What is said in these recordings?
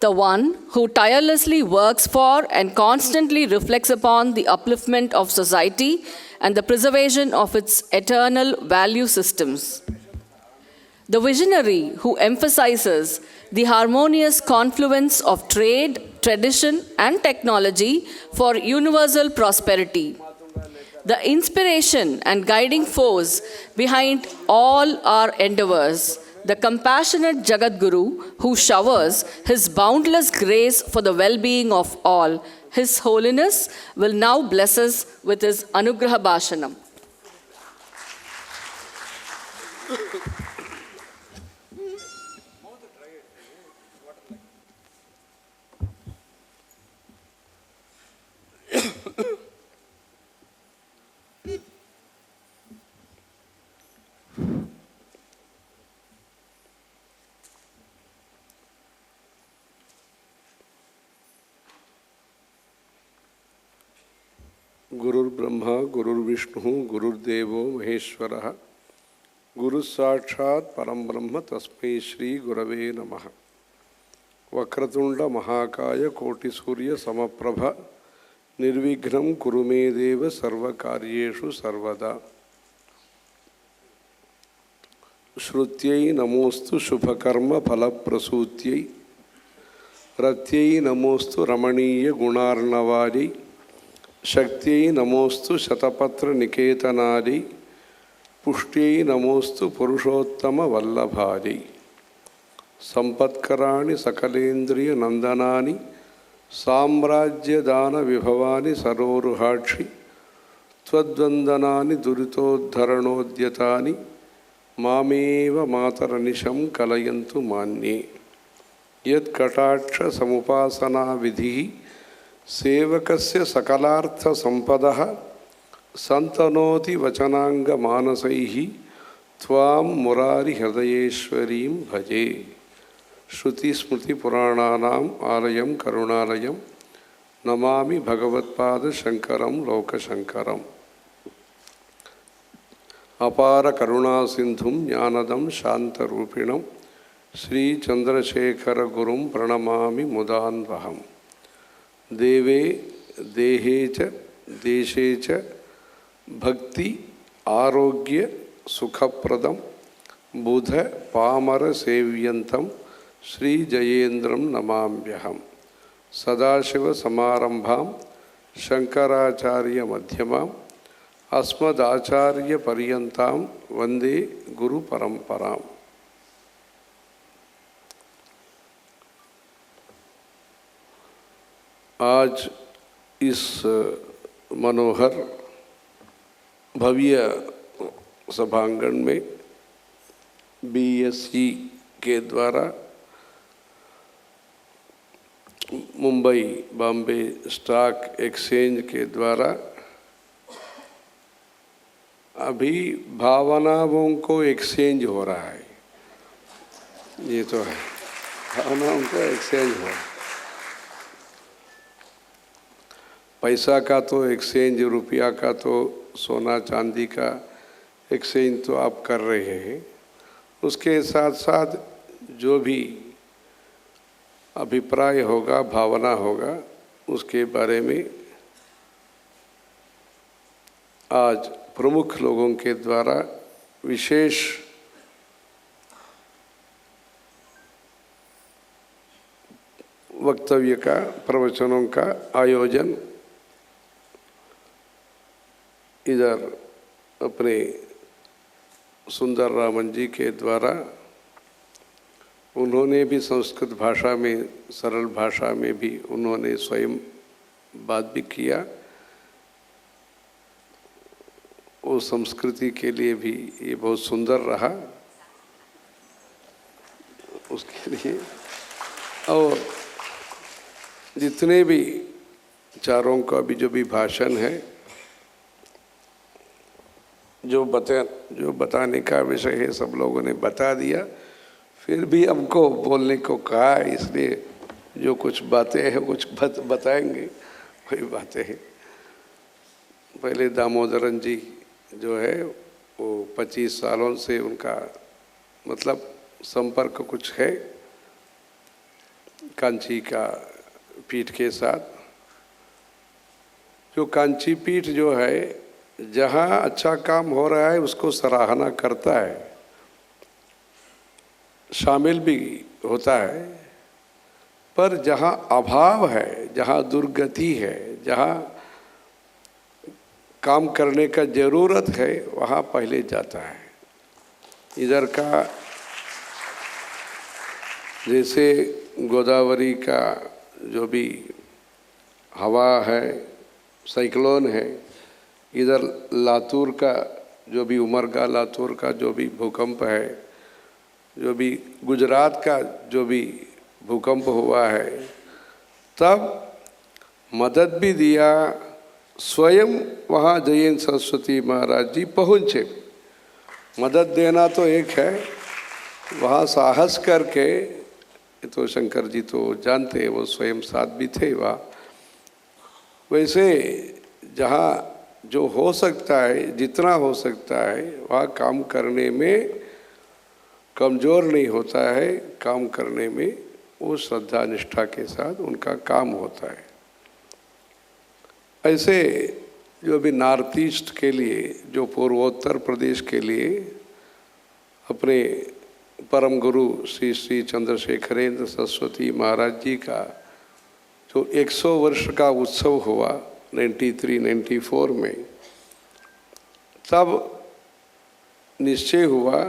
the one who tirelessly works for and constantly reflects upon the upliftment of society and the preservation of its eternal value systems. The visionary who emphasizes the harmonious confluence of trade, tradition, and technology for universal prosperity. The inspiration and guiding force behind all our endeavors. The compassionate Jagadguru who showers his boundless grace for the well-being of all. His Holiness will now bless us with his Anugraha Bhashanam. गुरुर्ब्रह्मा गुरुर्विष्णु गुरुर्देवो महेश्वरः गुरुसाक्षात् परं ब्रह्म तस्मै श्री गुरवे नमः। वक्रतुंड महाकाय कोटिसूर्य समप्रभ निर्विघ्नं कुरु मे देव सर्वकार्येषु सर्वदा। श्रुत्यै नमोस्तु शुभकर्म फलप्रसूत्यै रत्यै नमोस्तु रमणीय गुणार्णवायै शक्त्यै नमोस्तु शतपत्र निकेतनायै पुष्ट्यै नमोस्तु पुरुषोत्तम वल्लभायै संपत्कराणि सकलेन्द्रिय नंदनानि साम्राज्यदान विभवानि सरोरुहाक्षि त्वद्वन्दनानि दुरितोद्धरणोद्यतानि मामेव मातरनिशं कलयन्तु मान्ये। यत्कटाक्ष समुपासना विधिः सेवकस्य सकलार्थ संपदः संतनोति वचनांग मानसैः त्वां मुरारि हृदयेश्वरीं भजे। श्रुति स्मृति पुराणानाम् आलयं करुणालयं नमामि भगवत्पाद शंकरं लोकशंकरम्। अपार करुणा सिंधुं ज्ञानदं शांतरूपिणं श्री चंद्रशेखर गुरुं प्रणमामि मुदान्वहम्। देवे देहे च देशे च भक्ति आरोग्य सुखप्रदं बुध पामर सेव्यन्तं श्री जयेन्द्रं नमाम्यहम्। सदाशिव समारंभां शंकराचार्य मध्यमां अस्मदाचार्य पर्यन्तां वंदे गुरु परंपराम्। आज इस मनोहर भव्य सभांगण में BSE के द्वारा मुंबई बॉम्बे स्टॉक एक्सचेंज के द्वारा अभी भावनाओं को एक्सचेंज हो रहा है। ये तो है, भावनाओं का एक्सचेंज हो रहा है। पैसा का तो एक्सचेंज, रुपया का तो, सोना चांदी का एक्सचेंज तो आप कर रहे हैं, उसके साथ साथ जो भी अभिप्राय होगा, भावना होगा, उसके बारे में आज प्रमुख लोगों के द्वारा विशेष वक्तव्य का, प्रवचनों का आयोजन इधर अपने सुंदर रामन जी के द्वारा, उन्होंने भी संस्कृत भाषा में, सरल भाषा में भी उन्होंने स्वयं बात भी किया। वो संस्कृति के लिए भी ये बहुत सुंदर रहा उसके लिए। और जितने भी चारों का भी जो भी भाषण है, जो बताने का विषय है, सब लोगों ने बता दिया। फिर भी हमको बोलने को कहा, इसलिए जो कुछ बातें हैं कुछ बताएंगे, वही बातें हैं। पहले दामोदरन जी जो है वो 25 सालों से उनका मतलब संपर्क कुछ है, कांची का पीठ के साथ। जो कांची पीठ जो है, जहाँ अच्छा काम हो रहा है उसको सराहना करता है, शामिल भी होता है, पर जहाँ अभाव है, जहाँ दुर्गति है, जहाँ काम करने का ज़रूरत है, वहाँ पहले जाता है। इधर का जैसे गोदावरी का जो भी हवा है, साइक्लोन है, इधर लातूर का जो भी उमरगा लातूर का जो भी भूकंप है, जो भी गुजरात का जो भी भूकंप हुआ है, तब मदद भी दिया। स्वयं वहाँ जयंत सरस्वती महाराज जी पहुँचे। मदद देना तो एक है, वहाँ साहस करके, तो शंकर जी तो जानते हैं, वो स्वयं साथ भी थे वहाँ। वैसे जहाँ जो हो सकता है, जितना हो सकता है, वहाँ काम करने में कमज़ोर नहीं होता है, काम करने में वो श्रद्धा निष्ठा के साथ उनका काम होता है। ऐसे जो भी नॉर्थ ईस्ट के लिए, जो पूर्वोत्तर प्रदेश के लिए अपने परम गुरु श्री श्री चंद्रशेखरेंद्र सरस्वती महाराज जी का जो 100 वर्ष का उत्सव हुआ 93-94 में, तब निश्चय हुआ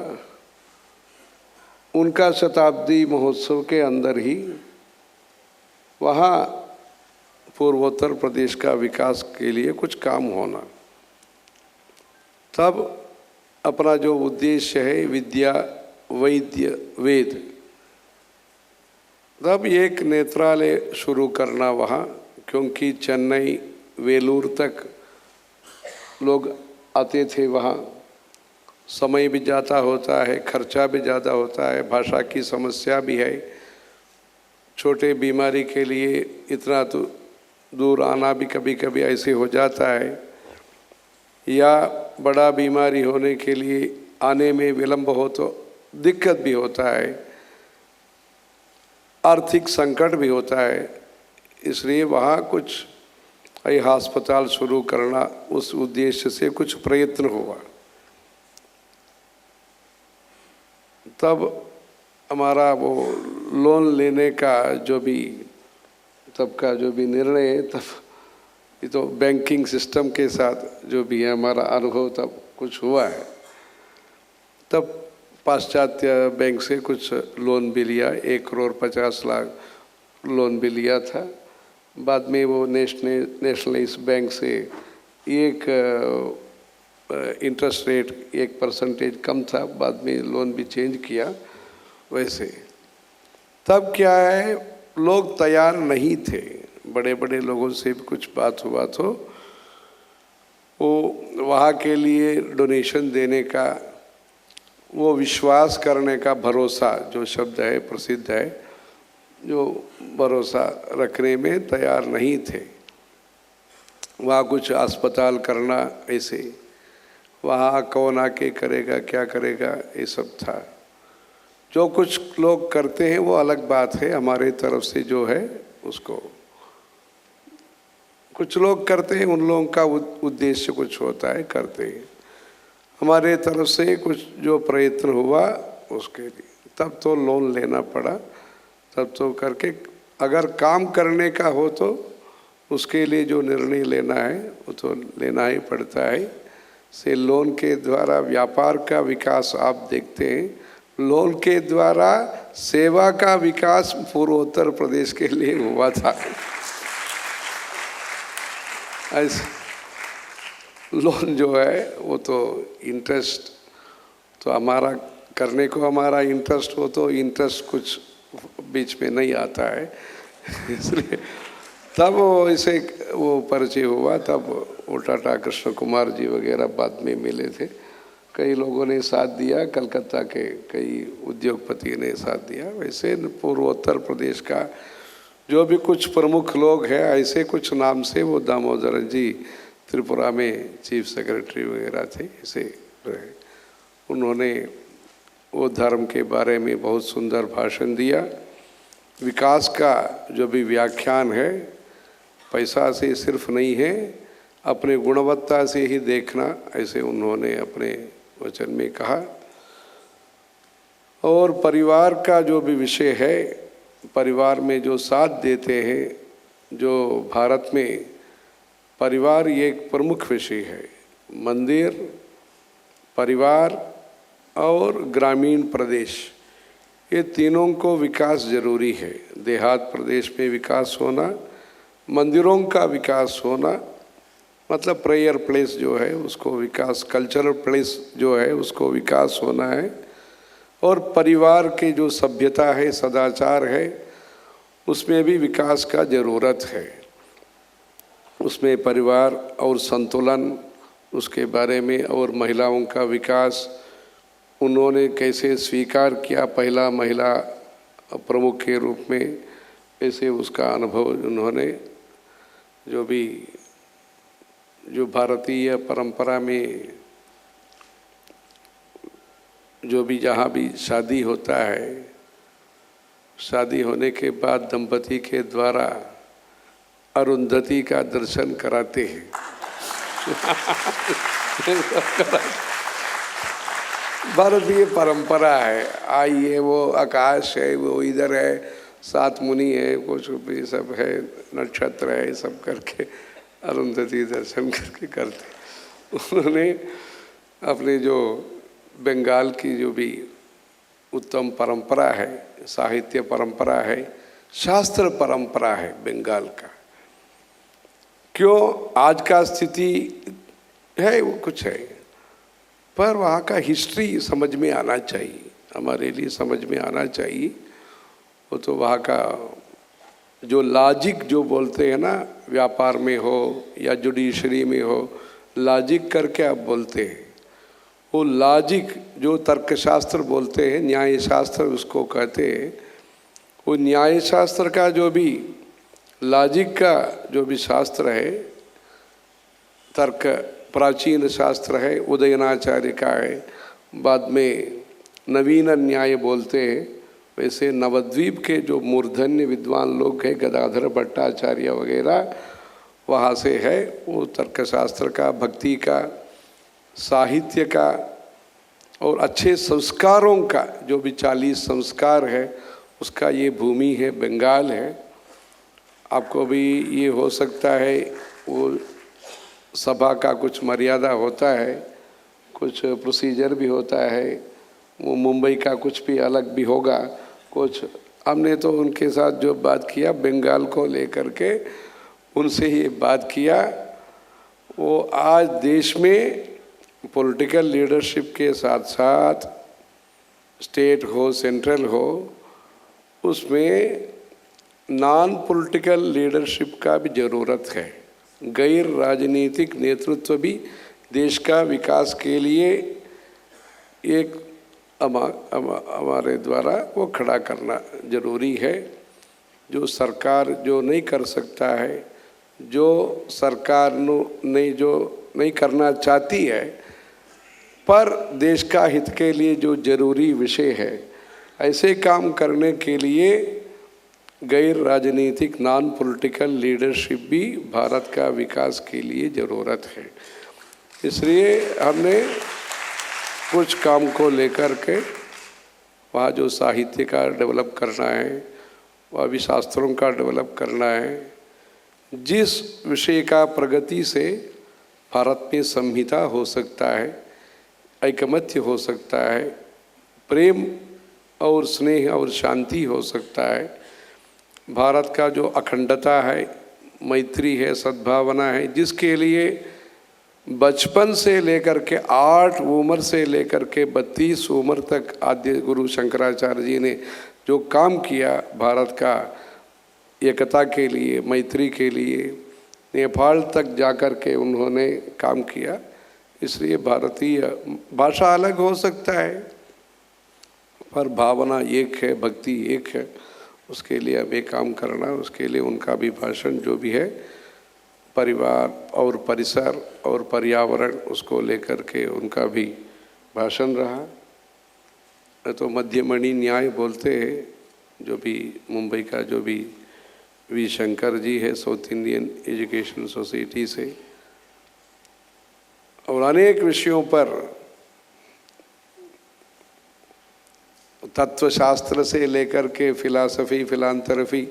उनका शताब्दी महोत्सव के अंदर ही वहाँ पूर्वोत्तर प्रदेश का विकास के लिए कुछ काम होना। तब अपना जो उद्देश्य है विद्या वैद्य वेद, तब एक नेत्रालय शुरू करना वहाँ, क्योंकि चेन्नई वेलूर तक लोग आते थे, वहाँ समय भी ज़्यादा होता है, खर्चा भी ज़्यादा होता है, भाषा की समस्या भी है, छोटे बीमारी के लिए इतना तो दूर आना भी कभी कभी ऐसे हो जाता है, या बड़ा बीमारी होने के लिए आने में विलंब हो तो दिक्कत भी होता है, आर्थिक संकट भी होता है। इसलिए वहाँ कुछ अस्पताल शुरू करना, उस उद्देश्य से कुछ प्रयत्न हुआ। तब हमारा वो लोन लेने का जो भी तब का जो भी निर्णय है, तब ये तो बैंकिंग सिस्टम के साथ जो भी है हमारा अनुभव तब कुछ हुआ है। तब पाश्चात्य बैंक से कुछ लोन भी लिया, 1,50,00,000 लोन भी लिया था। बाद में वो नेशनलाइज बैंक से एक इंटरेस्ट रेट 1% कम था, बाद में लोन भी चेंज किया। वैसे तब क्या है, लोग तैयार नहीं थे, बड़े बड़े लोगों से भी कुछ बात हुआ तो वो वहाँ के लिए डोनेशन देने का, वो विश्वास करने का, भरोसा जो शब्द है प्रसिद्ध है, जो भरोसा रखने में तैयार नहीं थे। वहाँ कुछ अस्पताल करना, ऐसे वहाँ कौन आके करेगा, क्या करेगा, ये सब था। जो कुछ लोग करते हैं वो अलग बात है, हमारे तरफ से जो है उसको कुछ लोग करते हैं, उन लोगों का उद्देश्य कुछ होता है, करते हैं। हमारे तरफ से कुछ जो प्रयत्न हुआ उसके लिए तब तो लोन लेना पड़ा, तब तो करके अगर काम करने का हो तो उसके लिए जो निर्णय लेना है वो तो लेना ही पड़ता है। से लोन के द्वारा व्यापार का विकास आप देखते हैं, लोन के द्वारा सेवा का विकास पूर्वोत्तर प्रदेश के लिए हुआ था। ऐसे लोन जो है वो तो इंटरेस्ट तो हमारा करने को, हमारा इंटरेस्ट हो तो इंटरेस्ट कुछ बीच में नहीं आता है। इसलिए तब वो ऐसे वो परिचय हुआ, तब वो टाटा कृष्ण कुमार जी वगैरह बाद में मिले थे, कई लोगों ने साथ दिया, कलकत्ता के कई उद्योगपति ने साथ दिया। वैसे पूर्वोत्तर प्रदेश का जो भी कुछ प्रमुख लोग हैं, ऐसे कुछ नाम से वो दामोदरन जी त्रिपुरा में चीफ सेक्रेटरी वगैरह थे, ऐसे रहे। उन्होंने वो धर्म के बारे में बहुत सुंदर भाषण दिया विकास का जो भी व्याख्यान है पैसा से सिर्फ नहीं है, अपने गुणवत्ता से ही देखना, ऐसे उन्होंने अपने वचन में कहा। और परिवार का जो भी विषय है, परिवार में जो साथ देते हैं, जो भारत में परिवार ये एक प्रमुख विषय है। मंदिर, परिवार और ग्रामीण प्रदेश, ये तीनों को विकास जरूरी है। देहात प्रदेश में विकास होना, मंदिरों का विकास होना, मतलब प्रेयर प्लेस जो है उसको विकास, कल्चरल प्लेस जो है उसको विकास होना है। और परिवार के जो सभ्यता है, सदाचार है, उसमें भी विकास का ज़रूरत है। उसमें परिवार और संतुलन, उसके बारे में, और महिलाओं का विकास उन्होंने कैसे स्वीकार किया, पहला महिला प्रमुख के रूप में, ऐसे उसका अनुभव उन्होंने जो भारतीय परंपरा में जो भी जहाँ भी शादी होता है, शादी होने के बाद दंपति के द्वारा अरुंधति का दर्शन कराते हैं। भारतीय परंपरा है। आइए, वो आकाश है, वो इधर है, 7 मुनि है, कुछ भी सब है, नक्षत्र है, सब करके अरुंधति दर्शन करके करते। उन्होंने अपने जो बंगाल की जो भी उत्तम परंपरा है, साहित्य परंपरा है, शास्त्र परंपरा है बंगाल का। क्यों आज का स्थिति है वो कुछ है, पर वहाँ का हिस्ट्री समझ में आना चाहिए, हमारे लिए समझ में आना चाहिए। वो तो वहाँ का जो लॉजिक जो बोलते हैं ना, व्यापार में हो या जुडिशरी में हो, लॉजिक करके आप बोलते हैं, वो लॉजिक जो तर्कशास्त्र बोलते हैं, न्याय शास्त्र उसको कहते हैं, वो न्याय शास्त्र का जो भी लॉजिक का जो भी शास्त्र है, तर्क प्राचीन शास्त्र है, उदयनाचार्य का है, बाद में नवीन न्याय बोलते हैं। वैसे नवद्वीप के जो मूर्धन्य विद्वान लोग हैं, गदाधर भट्टाचार्य वगैरह, वहाँ से है वो तर्कशास्त्र का, भक्ति का, साहित्य का और अच्छे संस्कारों का जो भी 40 संस्कार है, उसका ये भूमि है, बंगाल है। आपको भी ये हो सकता है, वो सभा का कुछ मर्यादा होता है, कुछ प्रोसीजर भी होता है, वो मुंबई का कुछ भी अलग भी होगा कुछ। हमने तो उनके साथ जो बात किया बंगाल को लेकर के, उनसे ही बात किया। वो आज देश में पॉलिटिकल लीडरशिप के साथ साथ स्टेट हो, सेंट्रल हो, उसमें नॉन पॉलिटिकल लीडरशिप का भी ज़रूरत है। गैर राजनीतिक नेतृत्व भी देश का विकास के लिए एक हमारे द्वारा वो खड़ा करना ज़रूरी है। जो सरकार जो नहीं कर सकता है, जो सरकार जो नहीं करना चाहती है, पर देश का हित के लिए जो जरूरी विषय है, ऐसे काम करने के लिए गैर राजनीतिक नॉन पॉलिटिकल लीडरशिप भी भारत का विकास के लिए ज़रूरत है। इसलिए हमने कुछ काम को लेकर के वहाँ जो साहित्य का डेवलप करना है, वहाँ भी शास्त्रों का डेवलप करना है। जिस विषय का प्रगति से भारत में संहिता हो सकता है, ऐकमत्य हो सकता है, प्रेम और स्नेह और शांति हो सकता है, भारत का जो अखंडता है, मैत्री है, सद्भावना है, जिसके लिए बचपन से लेकर के 8 उम्र से लेकर के 32 उम्र तक आद्य गुरु शंकराचार्य जी ने जो काम किया भारत का एकता के लिए, मैत्री के लिए, नेपाल तक जाकर के उन्होंने काम किया। इसलिए भारतीय भाषा अलग हो सकता है, पर भावना एक है, भक्ति एक है। उसके लिए हमें काम करना, उसके लिए उनका भी भाषण जो भी है, परिवार और परिसर और पर्यावरण, उसको लेकर के उनका भी भाषण रहा। तो मध्यमणि न्याय बोलते हैं, जो भी मुंबई का जो भी वी शंकर जी है साउथ इंडियन एजुकेशन सोसाइटी से, और अनेक विषयों पर तत्वशास्त्र से लेकर के फिलॉसफी, फिलांथ्रफी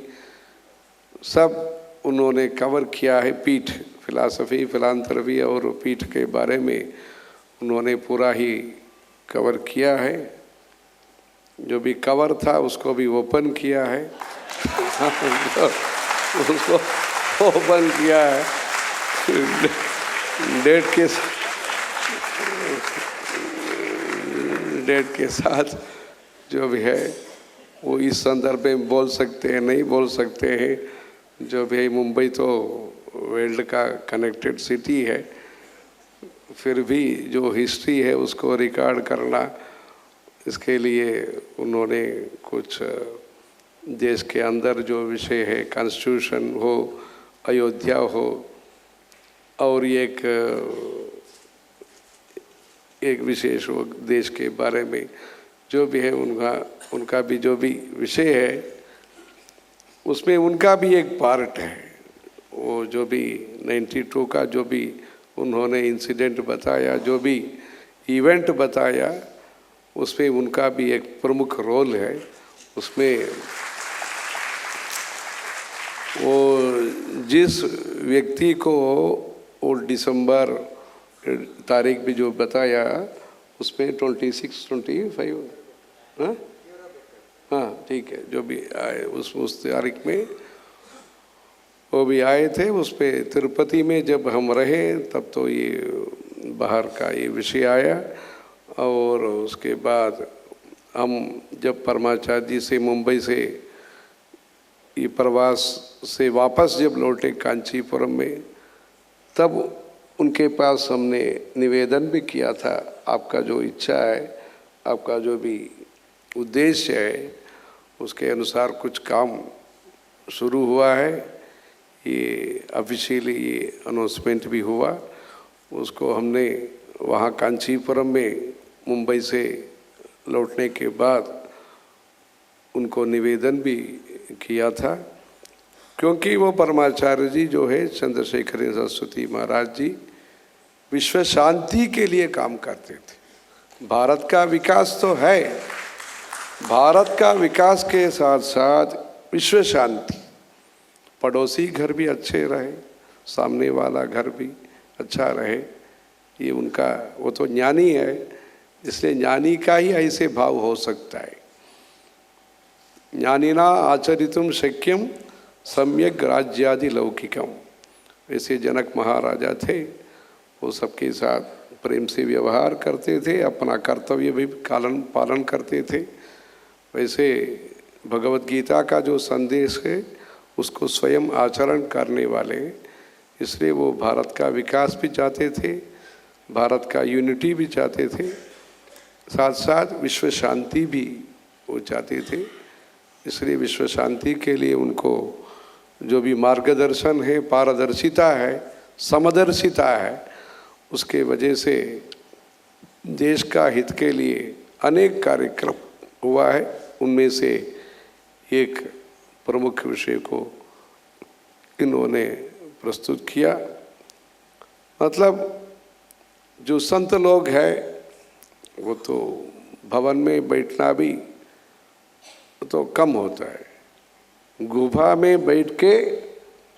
सब उन्होंने कवर किया है। पीठ, फिलॉसफी, फिलांथ्रफी और पीठ के बारे में उन्होंने पूरा ही कवर किया है। जो भी कवर था उसको भी ओपन किया है उसको ओपन किया है डेट के साथ जो भी है वो इस संदर्भ में बोल सकते हैं, नहीं बोल सकते हैं। जो भी मुंबई तो वर्ल्ड का कनेक्टेड सिटी है, फिर भी जो हिस्ट्री है उसको रिकॉर्ड करना, इसके लिए उन्होंने कुछ देश के अंदर जो विषय है, कॉन्स्टिट्यूशन हो, अयोध्या हो, और एक विशेष हो देश के बारे में जो भी है, उनका भी जो भी विषय है उसमें उनका भी एक पार्ट है। वो जो भी 92 का जो भी उन्होंने इंसिडेंट बताया, जो भी इवेंट बताया, उसमें उनका भी एक प्रमुख रोल है। उसमें वो जिस व्यक्ति को वो दिसंबर तारीख भी जो बताया उसमें 26, 25, हाँ ठीक है, जो भी आए उस तारीख में वो भी आए थे। उस पर तिरुपति में जब हम रहे तब तो ये बाहर का ये विषय आया, और उसके बाद हम जब परमाचार्य जी से मुंबई से ये प्रवास से वापस जब लौटे कांचीपुरम में, तब उनके पास हमने निवेदन भी किया था, आपका जो इच्छा है, आपका जो भी उद्देश्य है, उसके अनुसार कुछ काम शुरू हुआ है। ये ऑफिशियली ये अनाउंसमेंट भी हुआ। उसको हमने वहाँ कांचीपुरम में मुंबई से लौटने के बाद उनको निवेदन भी किया था, क्योंकि वो परमाचार्य जी जो है चंद्रशेखर सरस्वती महाराज जी विश्व शांति के लिए काम करते थे। भारत का विकास तो है, भारत का विकास के साथ साथ विश्व शांति, पड़ोसी घर भी अच्छे रहे, सामने वाला घर भी अच्छा रहे, ये उनका, वो तो ज्ञानी है, इसलिए ज्ञानी का ही ऐसे भाव हो सकता है। ज्ञानिना आचरितुम शक्यम सम्यक राज्यादि लौकिकम। वैसे जनक महाराजा थे, वो सबके साथ प्रेम से व्यवहार करते थे, अपना कर्तव्य भी पालन करते थे। वैसे भगवत गीता का जो संदेश है उसको स्वयं आचरण करने वाले, इसलिए वो भारत का विकास भी चाहते थे, भारत का यूनिटी भी चाहते थे, साथ साथ विश्व शांति भी वो चाहते थे। इसलिए विश्व शांति के लिए उनको जो भी मार्गदर्शन है, पारदर्शिता है, समदर्शिता है, उसके वजह से देश का हित के लिए अनेक कार्यक्रम हुआ है। उनमें से एक प्रमुख विषय को इन्होंने प्रस्तुत किया। मतलब जो संत लोग हैं वो तो भवन में बैठना भी तो कम होता है, गुफा में बैठ के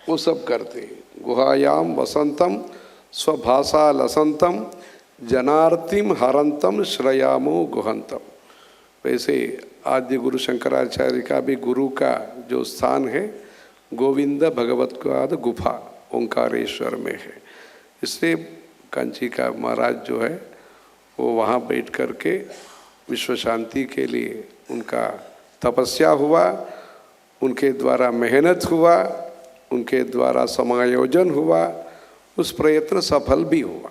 वो सब करते। गुहायाम वसंतम स्वभाषा लसंतम जनार्तिम हरंतम श्रयामो गुहंतम। वैसे आद्य गुरु शंकराचार्य का भी गुरु का जो स्थान है गोविंद भगवत्पाद गुफा ओंकारेश्वर में है। इसलिए कांची का महाराज जो है वो वहाँ बैठ कर के विश्व शांति के लिए उनका तपस्या हुआ, उनके द्वारा मेहनत हुआ, उनके द्वारा समायोजन हुआ, उस प्रयत्न सफल भी हुआ।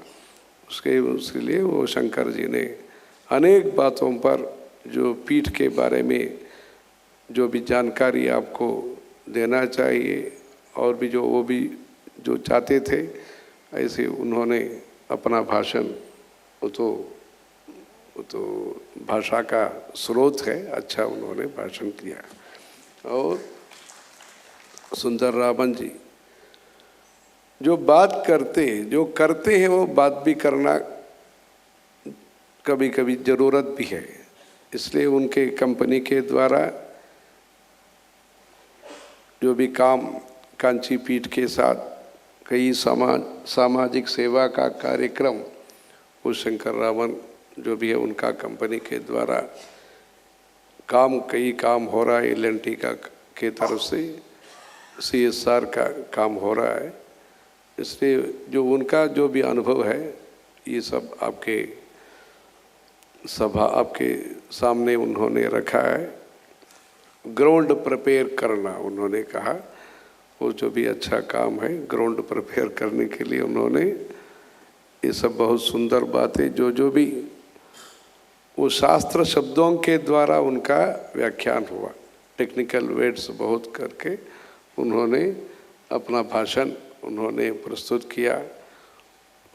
उसके लिए वो शंकर जी ने अनेक बातों पर जो पीठ के बारे में जो भी जानकारी आपको देना चाहिए, और भी जो वो भी जो चाहते थे, ऐसे उन्होंने अपना भाषण, वो तो भाषा का स्रोत है, अच्छा उन्होंने भाषण किया। और सुंदर रामन जी जो बात करते हैं, जो करते हैं वो बात भी करना कभी कभी ज़रूरत भी है। इसलिए उनके कंपनी के द्वारा जो भी काम कांची पीठ के साथ कई सामाजिक सेवा का कार्यक्रम वो शंकर रावण जो भी है उनका कंपनी के द्वारा कई काम हो रहा है। एल&टी का के तरफ से CSR का काम हो रहा है। इसलिए जो उनका जो भी अनुभव है ये सब आपके सामने उन्होंने रखा है। ग्राउंड प्रिपेयर करना उन्होंने कहा, वो जो भी अच्छा काम है ग्राउंड प्रिपेयर करने के लिए उन्होंने ये सब बहुत सुंदर बातें जो भी वो शास्त्र शब्दों के द्वारा उनका व्याख्यान हुआ। टेक्निकल वर्ड्स बहुत करके उन्होंने अपना भाषण उन्होंने प्रस्तुत किया।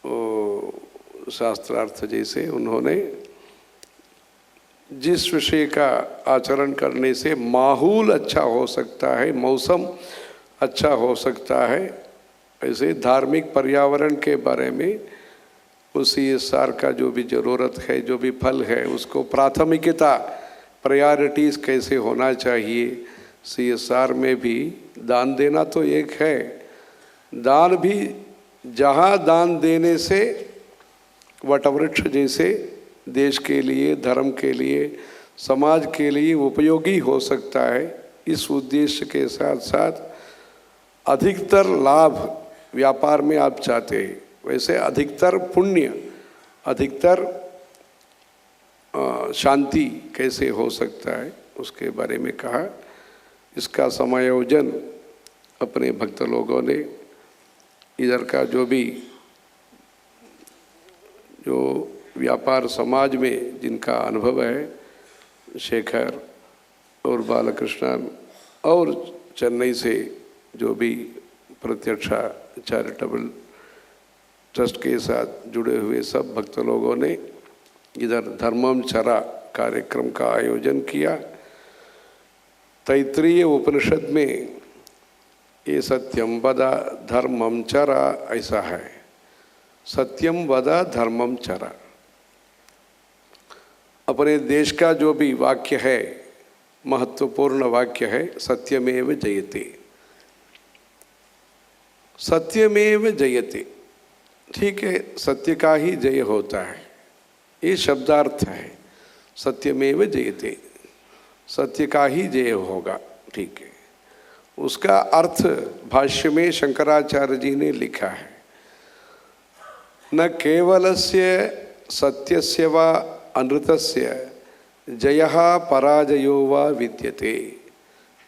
वो शास्त्रार्थ जैसे उन्होंने जिस विषय का आचरण करने से माहौल अच्छा हो सकता है, मौसम अच्छा हो सकता है, ऐसे धार्मिक पर्यावरण के बारे में उस CSR का जो भी ज़रूरत है, जो भी फल है, उसको प्राथमिकता प्रायोरिटीज़ कैसे होना चाहिए। CSR में भी दान देना तो एक है, दान भी जहाँ दान देने से वटवृक्ष जैसे देश के लिए, धर्म के लिए, समाज के लिए उपयोगी हो सकता है। इस उद्देश्य के साथ साथ अधिकतर लाभ व्यापार में आप चाहते हैं, वैसे अधिकतर पुण्य, अधिकतर शांति कैसे हो सकता है उसके बारे में कहा। इसका समायोजन अपने भक्त लोगों ने इधर का जो व्यापार समाज में जिनका अनुभव है, शेखर और बालकृष्णन और चेन्नई से जो भी प्रत्यक्षा चैरिटेबल ट्रस्ट के साथ जुड़े हुए सब भक्त लोगों ने इधर धर्मम चरा कार्यक्रम का आयोजन किया। तैत्रीय उपनिषद में ये सत्यम वद धर्मम चरा ऐसा है, सत्यम वद धर्मम चरा। अपने देश का जो भी वाक्य है, महत्वपूर्ण वाक्य है, सत्यमेव जयते, सत्यमेव जयते। ठीक है, सत्य का ही जय होता है, ये शब्दार्थ है। सत्यमेव जयते, सत्य का ही जय होगा। ठीक है, उसका अर्थ भाष्य में शंकराचार्य जी ने लिखा है, न केवलस्य सत्यस्य वा अनृतस्य जयः पराजयो वा विद्यते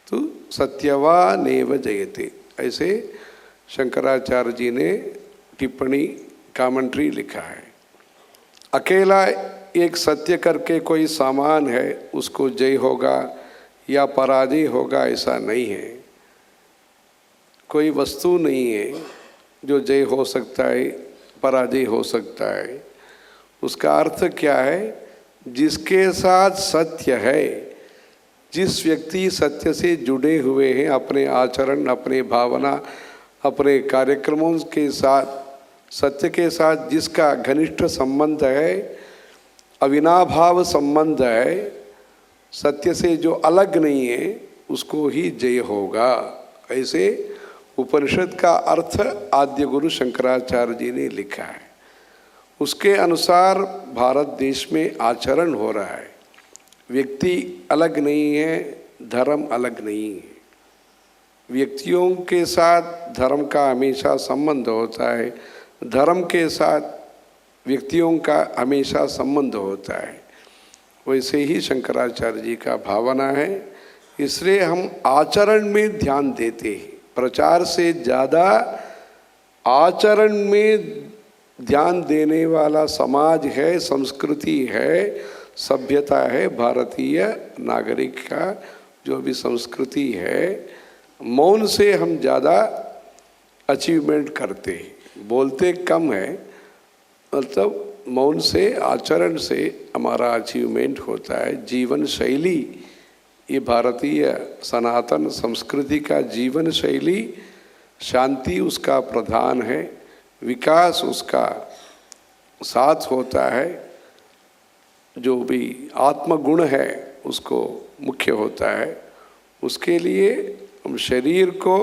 तो सत्यवा नेव जयते। ऐसे शंकराचार्य जी ने टिप्पणी कमेंट्री लिखा है। अकेला एक सत्य करके कोई सामान है उसको जय होगा या पराजय होगा ऐसा नहीं है। कोई वस्तु नहीं है जो जय हो सकता है, पराजय हो सकता है। उसका अर्थ क्या है, जिसके साथ सत्य है, जिस व्यक्ति सत्य से जुड़े हुए हैं, अपने आचरण, अपने भावना, अपने कार्यक्रमों के साथ, सत्य के साथ जिसका घनिष्ठ संबंध है, अविनाभाव संबंध है, सत्य से जो अलग नहीं है, उसको ही जय होगा। ऐसे उपनिषद का अर्थ आद्य गुरु शंकराचार्य जी ने लिखा है। उसके अनुसार भारत देश में आचरण हो रहा है। व्यक्ति अलग नहीं है, धर्म अलग नहीं है। व्यक्तियों के साथ धर्म का हमेशा संबंध होता है, धर्म के साथ व्यक्तियों का हमेशा संबंध होता है। वैसे ही शंकराचार्य जी का भावना है। इसलिए हम आचरण में ध्यान देते हैं। प्रचार से ज़्यादा आचरण में ध्यान देने वाला समाज है, संस्कृति है, सभ्यता है। भारतीय नागरिक का जो भी संस्कृति है, मौन से हम ज़्यादा अचीवमेंट करते हैं, बोलते कम है। मतलब मौन से, आचरण से हमारा अचीवमेंट होता है। जीवन शैली ये भारतीय सनातन संस्कृति का जीवन शैली, शांति उसका प्रधान है, विकास उसका साथ होता है, जो भी आत्मगुण है उसको मुख्य होता है। उसके लिए हम शरीर को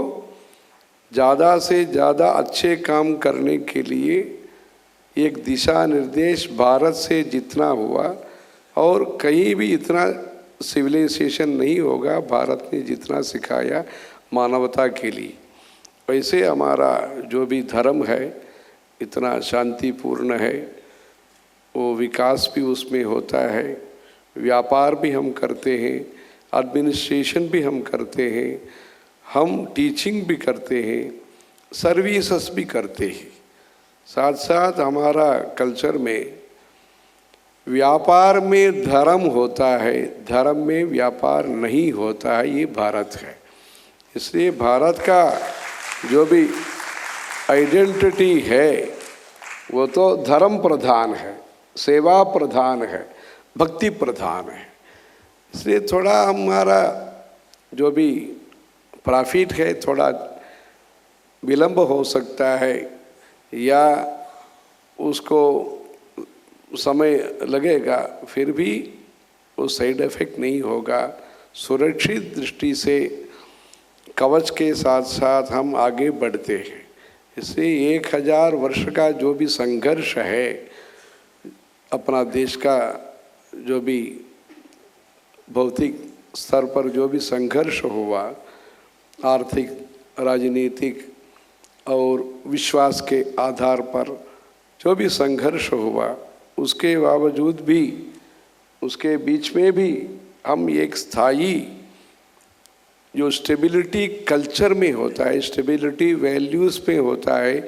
ज़्यादा से ज़्यादा अच्छे काम करने के लिए एक दिशा निर्देश भारत से जितना हुआ, और कहीं भी इतना सिविलाइजेशन नहीं होगा भारत ने जितना सिखाया मानवता के लिए। वैसे हमारा जो भी धर्म है इतना शांतिपूर्ण है, वो विकास भी उसमें होता है, व्यापार भी हम करते हैं, एडमिनिस्ट्रेशन भी हम करते हैं, हम टीचिंग भी करते हैं, सर्विसेज भी करते हैं। साथ साथ हमारा कल्चर में व्यापार में धर्म होता है, धर्म में व्यापार नहीं होता है, ये भारत है। इसलिए भारत का जो भी आइडेंटिटी है वो तो धर्म प्रधान है, सेवा प्रधान है, भक्ति प्रधान है। इसलिए थोड़ा हमारा जो भी प्रॉफिट है थोड़ा विलंब हो सकता है या उसको समय लगेगा, फिर भी वो साइड इफेक्ट नहीं होगा। सुरक्षित दृष्टि से कवच के साथ साथ हम आगे बढ़ते हैं। इसलिए 1000 वर्ष का जो भी संघर्ष है, अपना देश का जो भी भौतिक स्तर पर जो भी संघर्ष हुआ, आर्थिक, राजनीतिक और विश्वास के आधार पर जो भी संघर्ष हुआ, उसके बावजूद भी, उसके बीच में भी हम एक स्थायी जो स्टेबिलिटी कल्चर में होता है, स्टेबिलिटी वैल्यूज़ में होता है,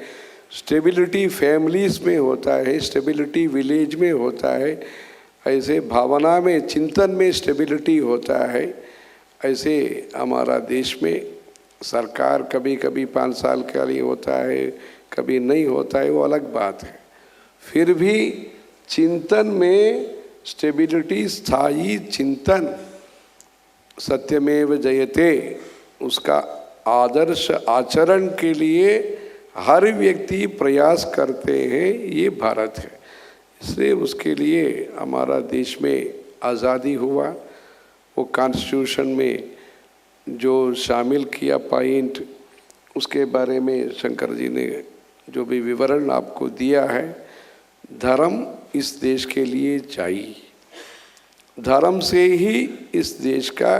स्टेबिलिटी फैमिलीज़ में होता है, स्टेबिलिटी विलेज में होता है, ऐसे भावना में, चिंतन में स्टेबिलिटी होता है। ऐसे हमारा देश में सरकार कभी कभी 5 साल के लिए होता है, कभी नहीं होता है, वो अलग बात है। फिर भी चिंतन में स्टेबिलिटी, स्थायी चिंतन, सत्यमेव जयते, उसका आदर्श आचरण के लिए हर व्यक्ति प्रयास करते हैं, ये भारत है। इसलिए उसके लिए हमारा देश में आज़ादी हुआ, वो कॉन्स्टिट्यूशन में जो शामिल किया पॉइंट, उसके बारे में शंकर जी ने जो भी विवरण आपको दिया है। धर्म इस देश के लिए चाहिए, धर्म से ही इस देश का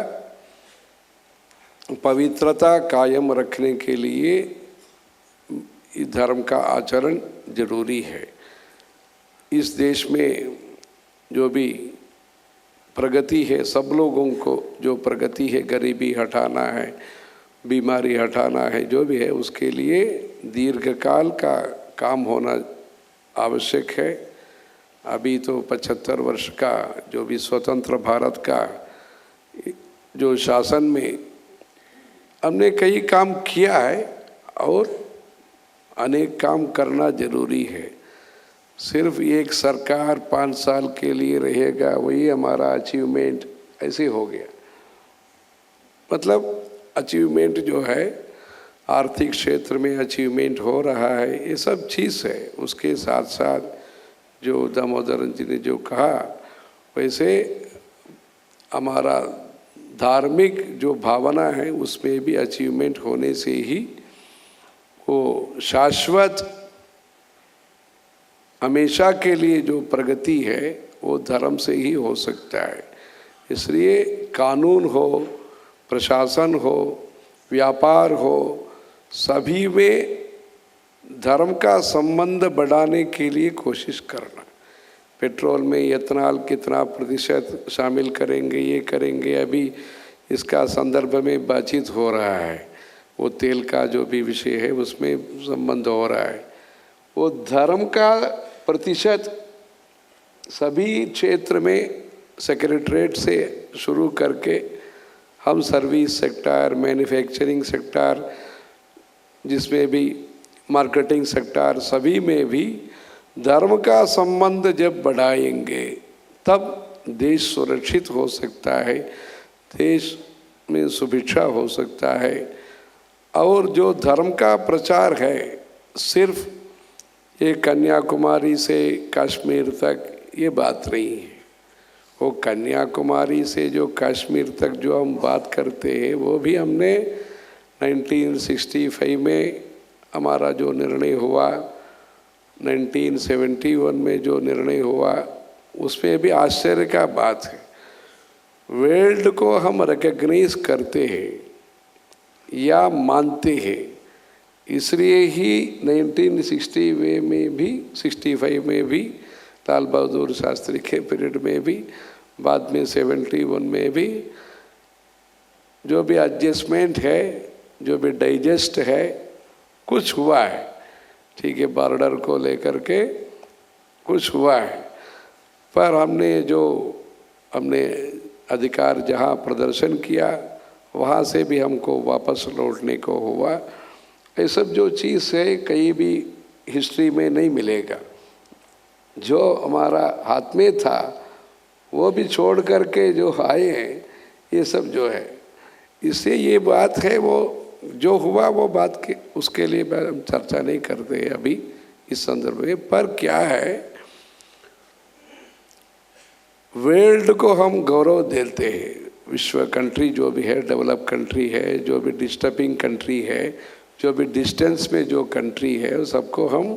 पवित्रता कायम रखने के लिए धर्म का आचरण जरूरी है। इस देश में जो भी प्रगति है, सब लोगों को जो प्रगति है, गरीबी हटाना है, बीमारी हटाना है, जो भी है, उसके लिए दीर्घकाल का काम होना आवश्यक है। अभी तो 75 वर्ष का जो भी स्वतंत्र भारत का जो शासन में हमने कई काम किया है और अनेक काम करना जरूरी है। सिर्फ एक सरकार 5 साल के लिए रहेगा, वही हमारा अचीवमेंट ऐसे हो गया। मतलब अचीवमेंट जो है, आर्थिक क्षेत्र में अचीवमेंट हो रहा है, ये सब चीज़ है। उसके साथ साथ जो दामोदरन जी ने जो कहा, वैसे हमारा धार्मिक जो भावना है उसमें भी अचीवमेंट होने से ही वो शाश्वत हमेशा के लिए जो प्रगति है वो धर्म से ही हो सकता है। इसलिए कानून हो, प्रशासन हो, व्यापार हो, सभी में धर्म का संबंध बढ़ाने के लिए कोशिश करना। पेट्रोल में इथेनॉल कितना प्रतिशत शामिल करेंगे, ये करेंगे, अभी इसका संदर्भ में बातचीत हो रहा है। वो तेल का जो भी विषय है उसमें संबंध हो रहा है। वो धर्म का प्रतिशत सभी क्षेत्र में सेक्रेटरीट से शुरू करके हम सर्विस सेक्टर, मैन्युफैक्चरिंग सेक्टर, जिसमें भी मार्केटिंग सेक्टर, सभी में भी धर्म का संबंध जब बढ़ाएंगे तब देश सुरक्षित हो सकता है, देश में सुभिक्षा हो सकता है। और जो धर्म का प्रचार है सिर्फ ये कन्याकुमारी से कश्मीर तक ये बात नहीं है। वो कन्याकुमारी से जो कश्मीर तक जो हम बात करते हैं वो भी हमने 1965 में हमारा जो निर्णय हुआ, 1971 में जो निर्णय हुआ, उसमें भी आश्चर्य का बात है। वर्ल्ड को हम रिकॉग्नाइज करते हैं या मानते हैं, इसलिए ही 1960 में भी 65 में भी लाल बहादुर शास्त्री के पीरियड में भी, बाद में 71 में भी जो भी एडजस्टमेंट है, जो भी डाइजेस्ट है, कुछ हुआ है। ठीक है, बॉर्डर को लेकर के कुछ हुआ है, पर हमने अधिकार जहाँ प्रदर्शन किया वहाँ से भी हमको वापस लौटने को हुआ। ये सब जो चीज़ है कहीं भी हिस्ट्री में नहीं मिलेगा। जो हमारा हाथ में था वो भी छोड़ करके जो आए हैं, ये सब जो है, इससे ये बात है वो जो हुआ वो बात के उसके लिए हम चर्चा नहीं करते अभी इस संदर्भ में। पर क्या है, वर्ल्ड को हम गौरव देते हैं। विश्व कंट्री जो भी है, डेवलप कंट्री है, जो भी डिस्टर्बिंग कंट्री है, जो भी डिस्टेंस में जो कंट्री है, उस सबको हम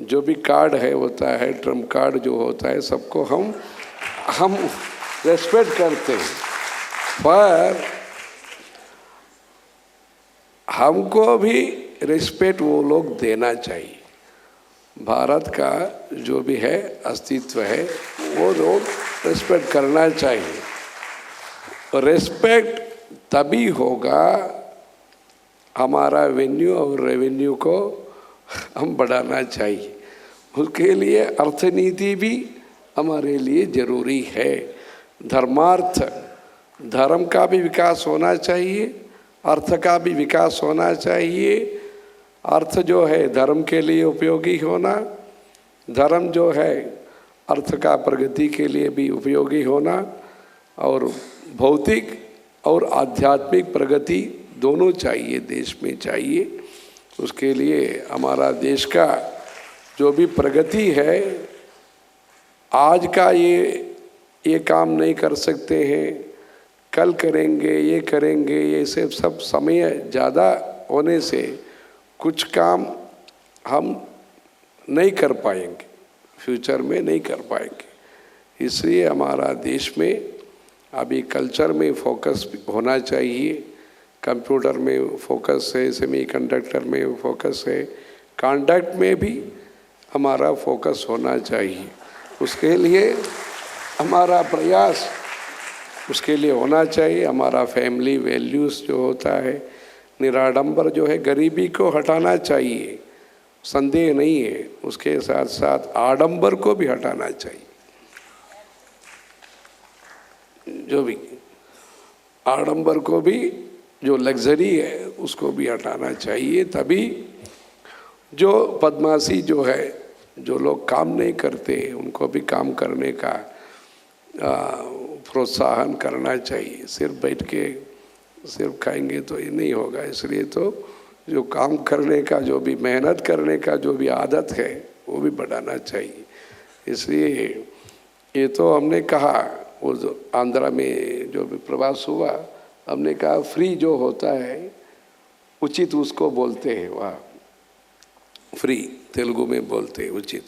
जो भी कार्ड है होता है, ट्रम्प कार्ड जो होता है, सबको हम रेस्पेक्ट करते हैं। पर हमको भी रिस्पेक्ट वो लोग देना चाहिए। भारत का जो भी है अस्तित्व है वो लोग रिस्पेक्ट करना चाहिए। रिस्पेक्ट तभी होगा हमारा वेन्यू और रेवेन्यू को हम बढ़ाना चाहिए। उसके लिए अर्थनीति भी हमारे लिए जरूरी है। धर्मार्थ, धर्म का भी विकास होना चाहिए, अर्थ का भी विकास होना चाहिए। अर्थ जो है धर्म के लिए उपयोगी होना, धर्म जो है अर्थ का प्रगति के लिए भी उपयोगी होना, और भौतिक और आध्यात्मिक प्रगति दोनों चाहिए, देश में चाहिए। उसके लिए हमारा देश का जो भी प्रगति है, आज का ये काम नहीं कर सकते हैं, कल करेंगे, ये करेंगे, ये सब समय ज़्यादा होने से कुछ काम हम नहीं कर पाएंगे, फ्यूचर में नहीं कर पाएंगे। इसलिए हमारा देश में अभी कल्चर में फोकस होना चाहिए, कंप्यूटर में फोकस है, सेमीकंडक्टर में फोकस है, कंडक्ट में भी हमारा फोकस होना चाहिए। उसके लिए हमारा प्रयास उसके लिए होना चाहिए। हमारा फैमिली वैल्यूज़ जो होता है, निराडंबर जो है, गरीबी को हटाना चाहिए, संदेह नहीं है। उसके साथ साथ आडंबर को भी हटाना चाहिए। जो भी आडंबर को भी, जो लग्जरी है उसको भी हटाना चाहिए। तभी जो बदमाशी जो है, जो लोग काम नहीं करते उनको भी काम करने का प्रोत्साहन करना चाहिए। सिर्फ बैठ के सिर्फ खाएंगे तो ये नहीं होगा। इसलिए तो जो काम करने का, जो भी मेहनत करने का जो भी आदत है वो भी बढ़ाना चाहिए। इसलिए ये तो हमने कहा, वो जो आंध्रा में जो भी प्रवास हुआ, हमने कहा फ्री जो होता है उचित उसको बोलते हैं, वहाँ फ्री तेलुगु में बोलते हैं उचित।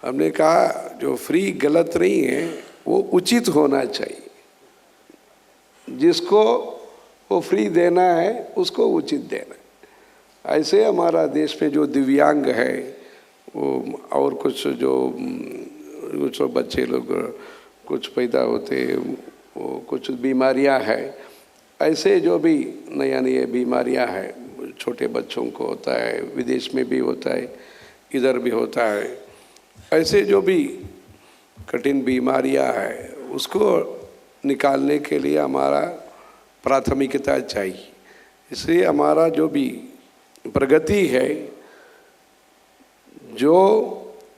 हमने कहा जो फ्री गलत नहीं है, वो उचित होना चाहिए। जिसको वो फ्री देना है उसको उचित देना है। ऐसे हमारा देश में जो दिव्यांग है वो, और कुछ बच्चे लोग कुछ पैदा होते, वो कुछ बीमारियां हैं, ऐसे जो भी नया बीमारियां हैं छोटे बच्चों को होता है, विदेश में भी होता है, इधर भी होता है। ऐसे जो भी कठिन बीमारियां हैं उसको निकालने के लिए हमारा प्राथमिकता चाहिए। इसलिए हमारा जो भी प्रगति है, जो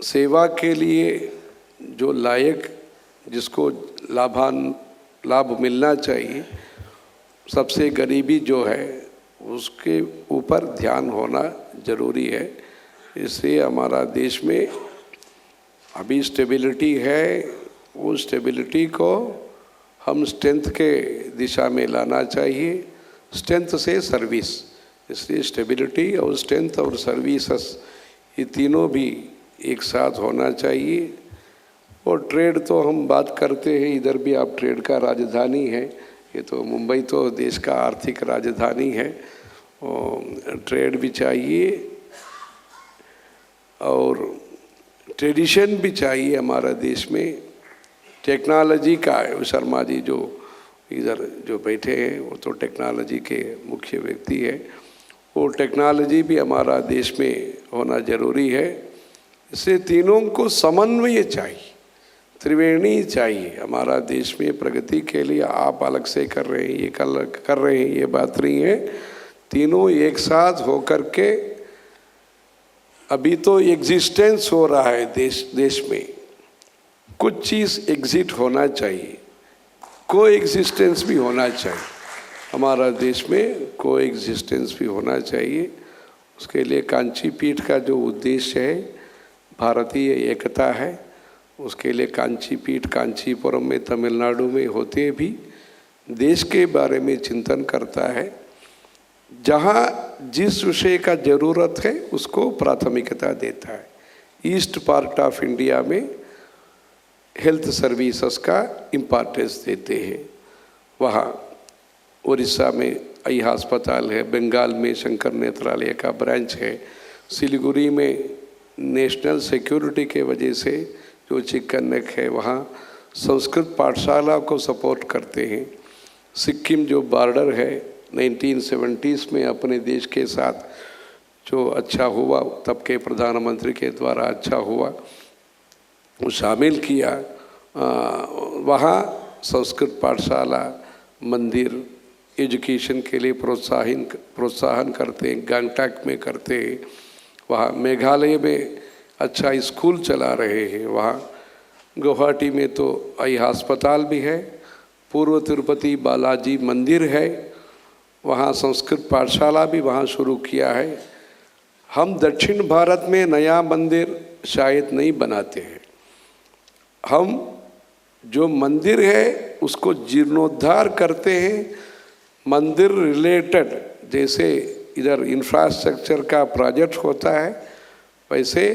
सेवा के लिए जो लायक, जिसको लाभ मिलना चाहिए। सबसे गरीबी जो है उसके ऊपर ध्यान होना ज़रूरी है। इसलिए हमारा देश में अभी स्टेबिलिटी है, वो स्टेबिलिटी को हम स्ट्रेंथ के दिशा में लाना चाहिए, स्ट्रेंथ से सर्विस। इसलिए स्टेबिलिटी और स्ट्रेंथ और सर्विसेस ये तीनों भी एक साथ होना चाहिए। और ट्रेड तो हम बात करते हैं, इधर भी आप ट्रेड का राजधानी है, ये तो मुंबई तो देश का आर्थिक राजधानी है, और ट्रेड भी चाहिए और ट्रेडिशन भी चाहिए हमारा देश में। टेक्नोलॉजी का शर्मा जी जो इधर जो बैठे हैं वो तो टेक्नोलॉजी के मुख्य व्यक्ति है, वो टेक्नोलॉजी भी हमारा देश में होना ज़रूरी है। इससे तीनों को समन्वय चाहिए, त्रिवेणी चाहिए। हमारा देश में प्रगति के लिए आप अलग से कर रहे हैं, ये कर रहे हैं, ये बात नहीं है। तीनों एक साथ होकर के अभी तो एग्जिस्टेंस हो रहा है देश में, कुछ चीज़ एग्जिट होना चाहिए, को एग्जिस्टेंस भी होना चाहिए। हमारा देश में को एग्जिस्टेंस भी होना चाहिए। उसके लिए कांची पीठ का जो उद्देश्य है भारतीय एकता है, उसके लिए कांची पीठ कांचीपुरम में तमिलनाडु में होते भी देश के बारे में चिंतन करता है। जहाँ जिस विषय का ज़रूरत है उसको प्राथमिकता देता है। ईस्ट पार्ट ऑफ इंडिया में हेल्थ सर्विसेज का इम्पोर्टेंस देते हैं। वहाँ उड़ीसा में आई अस्पताल है, बंगाल में शंकर नेत्रालय का ब्रांच है, सिलीगुड़ी में नेशनल सिक्योरिटी के वजह से जो चिकन नेक है वहाँ संस्कृत पाठशाला को सपोर्ट करते हैं। सिक्किम जो बॉर्डर है 1970s में अपने देश के साथ जो अच्छा हुआ, तब के प्रधानमंत्री के द्वारा अच्छा हुआ, वो शामिल किया। वहाँ संस्कृत पाठशाला, मंदिर, एजुकेशन के लिए प्रोत्साहन करते हैं, गंगटोक में करते हैं। वहाँ मेघालय में अच्छा स्कूल चला रहे हैं। वहाँ गुवाहाटी में तो आई अस्पताल भी है, पूर्व तिरुपति बालाजी मंदिर है, वहाँ संस्कृत पाठशाला भी वहाँ शुरू किया है। हम दक्षिण भारत में नया मंदिर शायद नहीं बनाते हैं, हम जो मंदिर है उसको जीर्णोद्धार करते हैं। मंदिर रिलेटेड जैसे इधर इंफ्रास्ट्रक्चर का प्रोजेक्ट होता है, वैसे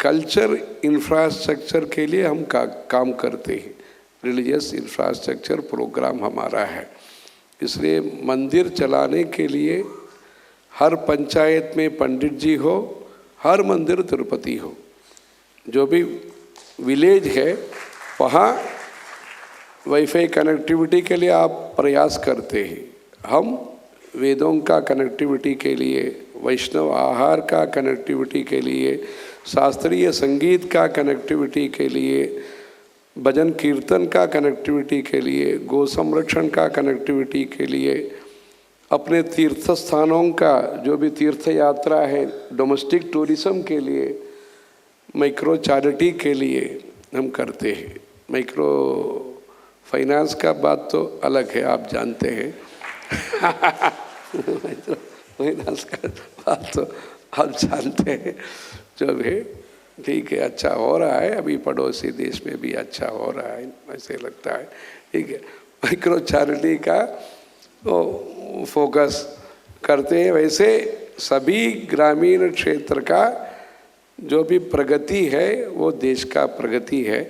कल्चर इंफ्रास्ट्रक्चर के लिए हम काम करते हैं। रिलीजियस इंफ्रास्ट्रक्चर प्रोग्राम हमारा है। इसलिए मंदिर चलाने के लिए हर पंचायत में पंडित जी हो, हर मंदिर तिरुपति हो, जो भी विलेज है वहाँ वाईफाई कनेक्टिविटी के लिए आप प्रयास करते हैं। हम वेदों का कनेक्टिविटी के लिए, वैष्णव आहार का कनेक्टिविटी के लिए, शास्त्रीय संगीत का कनेक्टिविटी के लिए, भजन कीर्तन का कनेक्टिविटी के लिए, गौ संरक्षण का कनेक्टिविटी के लिए, अपने तीर्थ स्थानों का जो भी तीर्थ यात्रा है, डोमेस्टिक टूरिज्म के लिए, माइक्रो चैरिटी के लिए हम करते हैं। माइक्रो फाइनेंस का बात तो अलग है, आप जानते हैं। माइक्रो फाइनेंस का बात तो आप जानते हैं। जो भी ठीक है, अच्छा हो रहा है, अभी पड़ोसी देश में भी अच्छा हो रहा है, ऐसे लगता है। ठीक है, माइक्रो चैरिटी का तो फोकस करते हैं। वैसे सभी ग्रामीण क्षेत्र का जो भी प्रगति है वो देश का प्रगति है।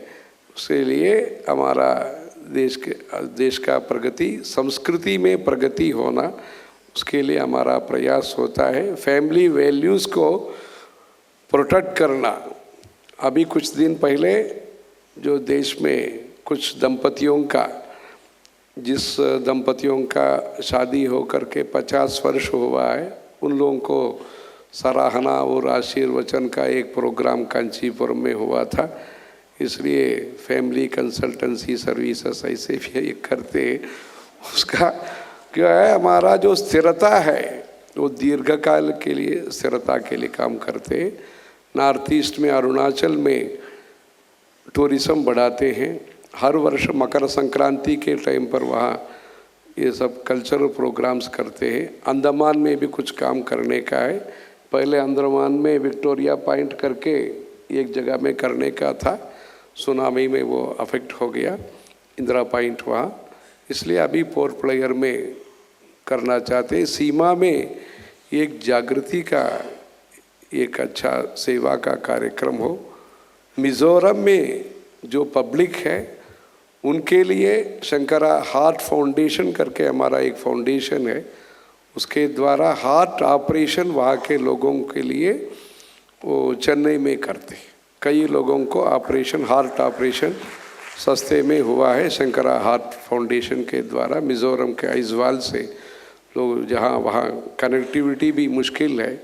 उसके लिए हमारा देश का प्रगति, संस्कृति में प्रगति होना, उसके लिए हमारा प्रयास होता है। फैमिली वैल्यूज़ को प्रोटेक्ट करना। अभी कुछ दिन पहले जो देश में कुछ दंपतियों का, जिस दंपतियों का शादी होकर के 50 वर्ष हुआ है, उन लोगों को सराहना और आशीर्वचन का एक प्रोग्राम कांचीपुरम में हुआ था। इसलिए फैमिली कंसल्टेंसी सर्विसेज ऐसे भी करते हैं। उसका क्या है, हमारा जो स्थिरता है वो दीर्घकाल के लिए स्थिरता के लिए काम करते हैं। नॉर्थ ईस्ट में, अरुणाचल में टूरिज्म बढ़ाते हैं। हर वर्ष मकर संक्रांति के टाइम पर वहाँ ये सब कल्चरल प्रोग्राम्स करते हैं। अंडमान में भी कुछ काम करने का है। पहले अंडमान में विक्टोरिया पॉइंट करके एक जगह में करने का था, सुनामी में वो अफेक्ट हो गया, इंदिरा पॉइंट वहाँ, इसलिए अभी पोर्ट ब्लेयर में करना चाहते हैं। सीमा में एक जागृति का एक अच्छा सेवा का कार्यक्रम हो। मिज़ोरम में जो पब्लिक है उनके लिए शंकरा हार्ट फाउंडेशन करके हमारा एक फाउंडेशन है, उसके द्वारा हार्ट ऑपरेशन वहाँ के लोगों के लिए वो चेन्नई में करते हैं। कई लोगों को ऑपरेशन, हार्ट ऑपरेशन सस्ते में हुआ है शंकरा हार्ट फाउंडेशन के द्वारा। मिज़ोरम के आइजवाल से लोग, जहाँ वहाँ कनेक्टिविटी भी मुश्किल है,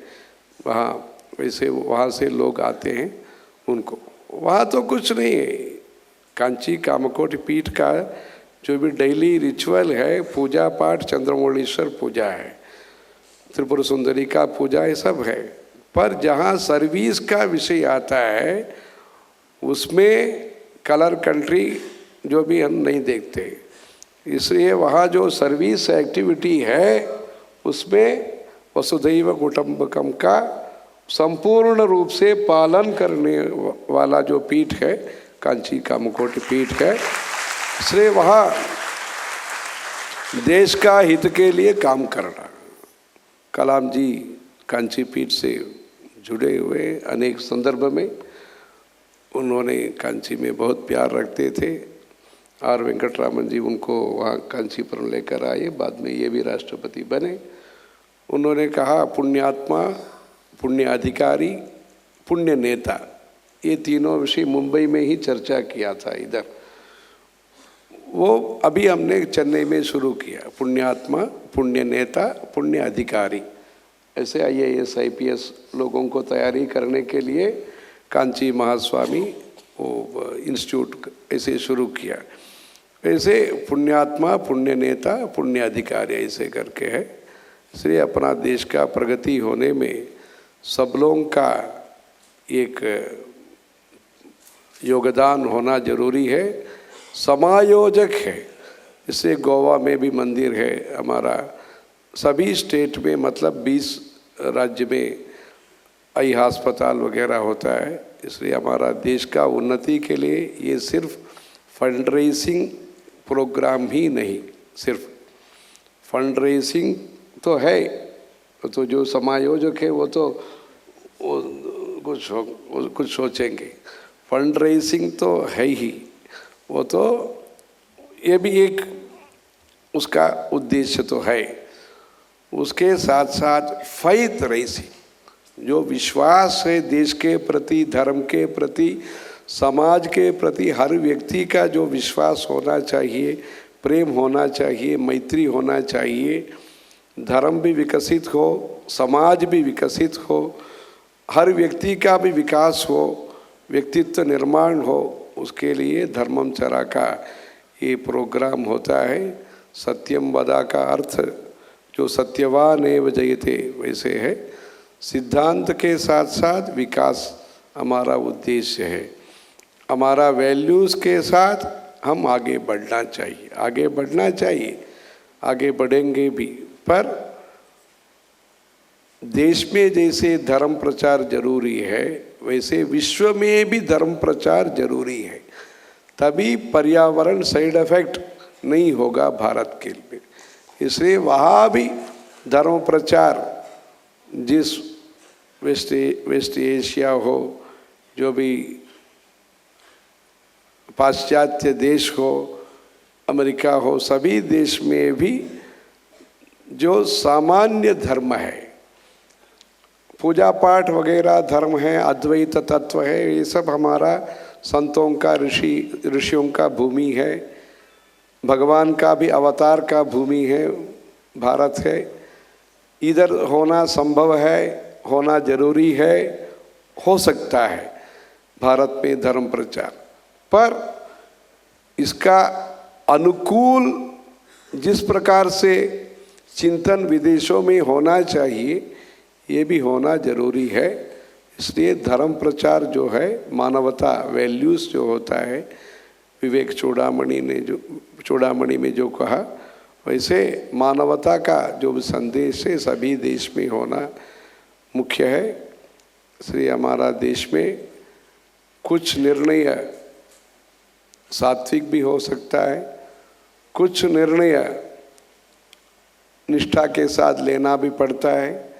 वहाँ वैसे वहाँ से लोग आते हैं उनको। वहाँ तो कुछ नहीं है, कांची कामकोटि पीठ का जो भी डेली रिचुअल है, पूजा पाठ, चंद्रमौलीश्वर पूजा है, त्रिपुर सुंदरी का पूजा, ये सब है। पर जहाँ सर्विस का विषय आता है उसमें कलर कंट्री जो भी हम नहीं देखते, इसलिए वहाँ जो सर्विस एक्टिविटी है उसमें वसुधैव कुटुंबकम का संपूर्ण रूप से पालन करने वाला जो पीठ है कांची कामकोटि पीठ है। इसलिए वहाँ देश का हित के लिए काम करना। कलाम जी कांची पीठ से जुड़े हुए अनेक संदर्भ में, उन्होंने कांची में बहुत प्यार रखते थे। आर वेंकटरामन जी उनको वहाँ कांचीपुरम लेकर आए, बाद में ये भी राष्ट्रपति बने। उन्होंने कहा पुण्यात्मा, पुण्य अधिकारी, पुण्य नेता, ये तीनों विषय मुंबई में ही चर्चा किया था इधर। वो अभी हमने चेन्नई में शुरू किया, पुण्यात्मा, पुण्य नेता, पुण्य अधिकारी। ऐसे IAS IPS लोगों को तैयारी करने के लिए कांची महास्वामी वो इंस्टीट्यूट ऐसे शुरू किया। ऐसे पुण्यात्मा, पुण्य नेता, पुण्य अधिकारी ऐसे करके है। इसलिए अपना देश का प्रगति होने में सब लोगों का एक योगदान होना जरूरी है। समायोजक है, इससे गोवा में भी मंदिर है हमारा, सभी स्टेट में मतलब 20 राज्य में आई अस्पताल वगैरह होता है। इसलिए हमारा देश का उन्नति के लिए ये सिर्फ फंड रेजिंग प्रोग्राम ही नहीं, सिर्फ फंड रेजिंग तो है, तो जो समायोजक है वो तो कुछ सोचेंगे, फंड रेजिंग तो है ही, वो तो ये भी एक उसका उद्देश्य तो है। उसके साथ साथ फैथ रेजिंग, जो विश्वास है देश के प्रति, धर्म के प्रति, समाज के प्रति, हर व्यक्ति का जो विश्वास होना चाहिए, प्रेम होना चाहिए, मैत्री होना चाहिए, धर्म भी विकसित हो, समाज भी विकसित हो, हर व्यक्ति का भी विकास हो, व्यक्तित्व निर्माण हो, उसके लिए धर्मम चरा का ये प्रोग्राम होता है। सत्यम वदा का अर्थ जो सत्यवान एव जयते वैसे है। सिद्धांत के साथ साथ विकास हमारा उद्देश्य है। हमारा वैल्यूज़ के साथ हम आगे बढ़ना चाहिए, आगे बढ़ना चाहिए, आगे बढ़ेंगे भी। पर देश में जैसे धर्म प्रचार जरूरी है, वैसे विश्व में भी धर्म प्रचार जरूरी है, तभी पर्यावरण साइड इफेक्ट नहीं होगा भारत के लिए। इसलिए वहाँ भी धर्म प्रचार, जिस वेस्ट एशिया हो, जो भी पाश्चात्य देश हो, अमेरिका हो, सभी देश में भी जो सामान्य धर्म है, पूजा पाठ वगैरह धर्म है, अद्वैत तत्व है, ये सब हमारा संतों का, ऋषियों का भूमि है, भगवान का भी अवतार का भूमि है, भारत है। इधर होना संभव है, होना जरूरी है, हो सकता है भारत में धर्म प्रचार। पर इसका अनुकूल जिस प्रकार से चिंतन विदेशों में होना चाहिए, ये भी होना जरूरी है। इसलिए धर्म प्रचार जो है, मानवता, वैल्यूज़ जो होता है, विवेक चूड़ामणि में जो कहा, वैसे मानवता का जो भी संदेश है सभी देश में होना मुख्य है। इसलिए हमारा देश में कुछ निर्णय सात्विक भी हो सकता है, कुछ निर्णय निष्ठा के साथ लेना भी पड़ता है।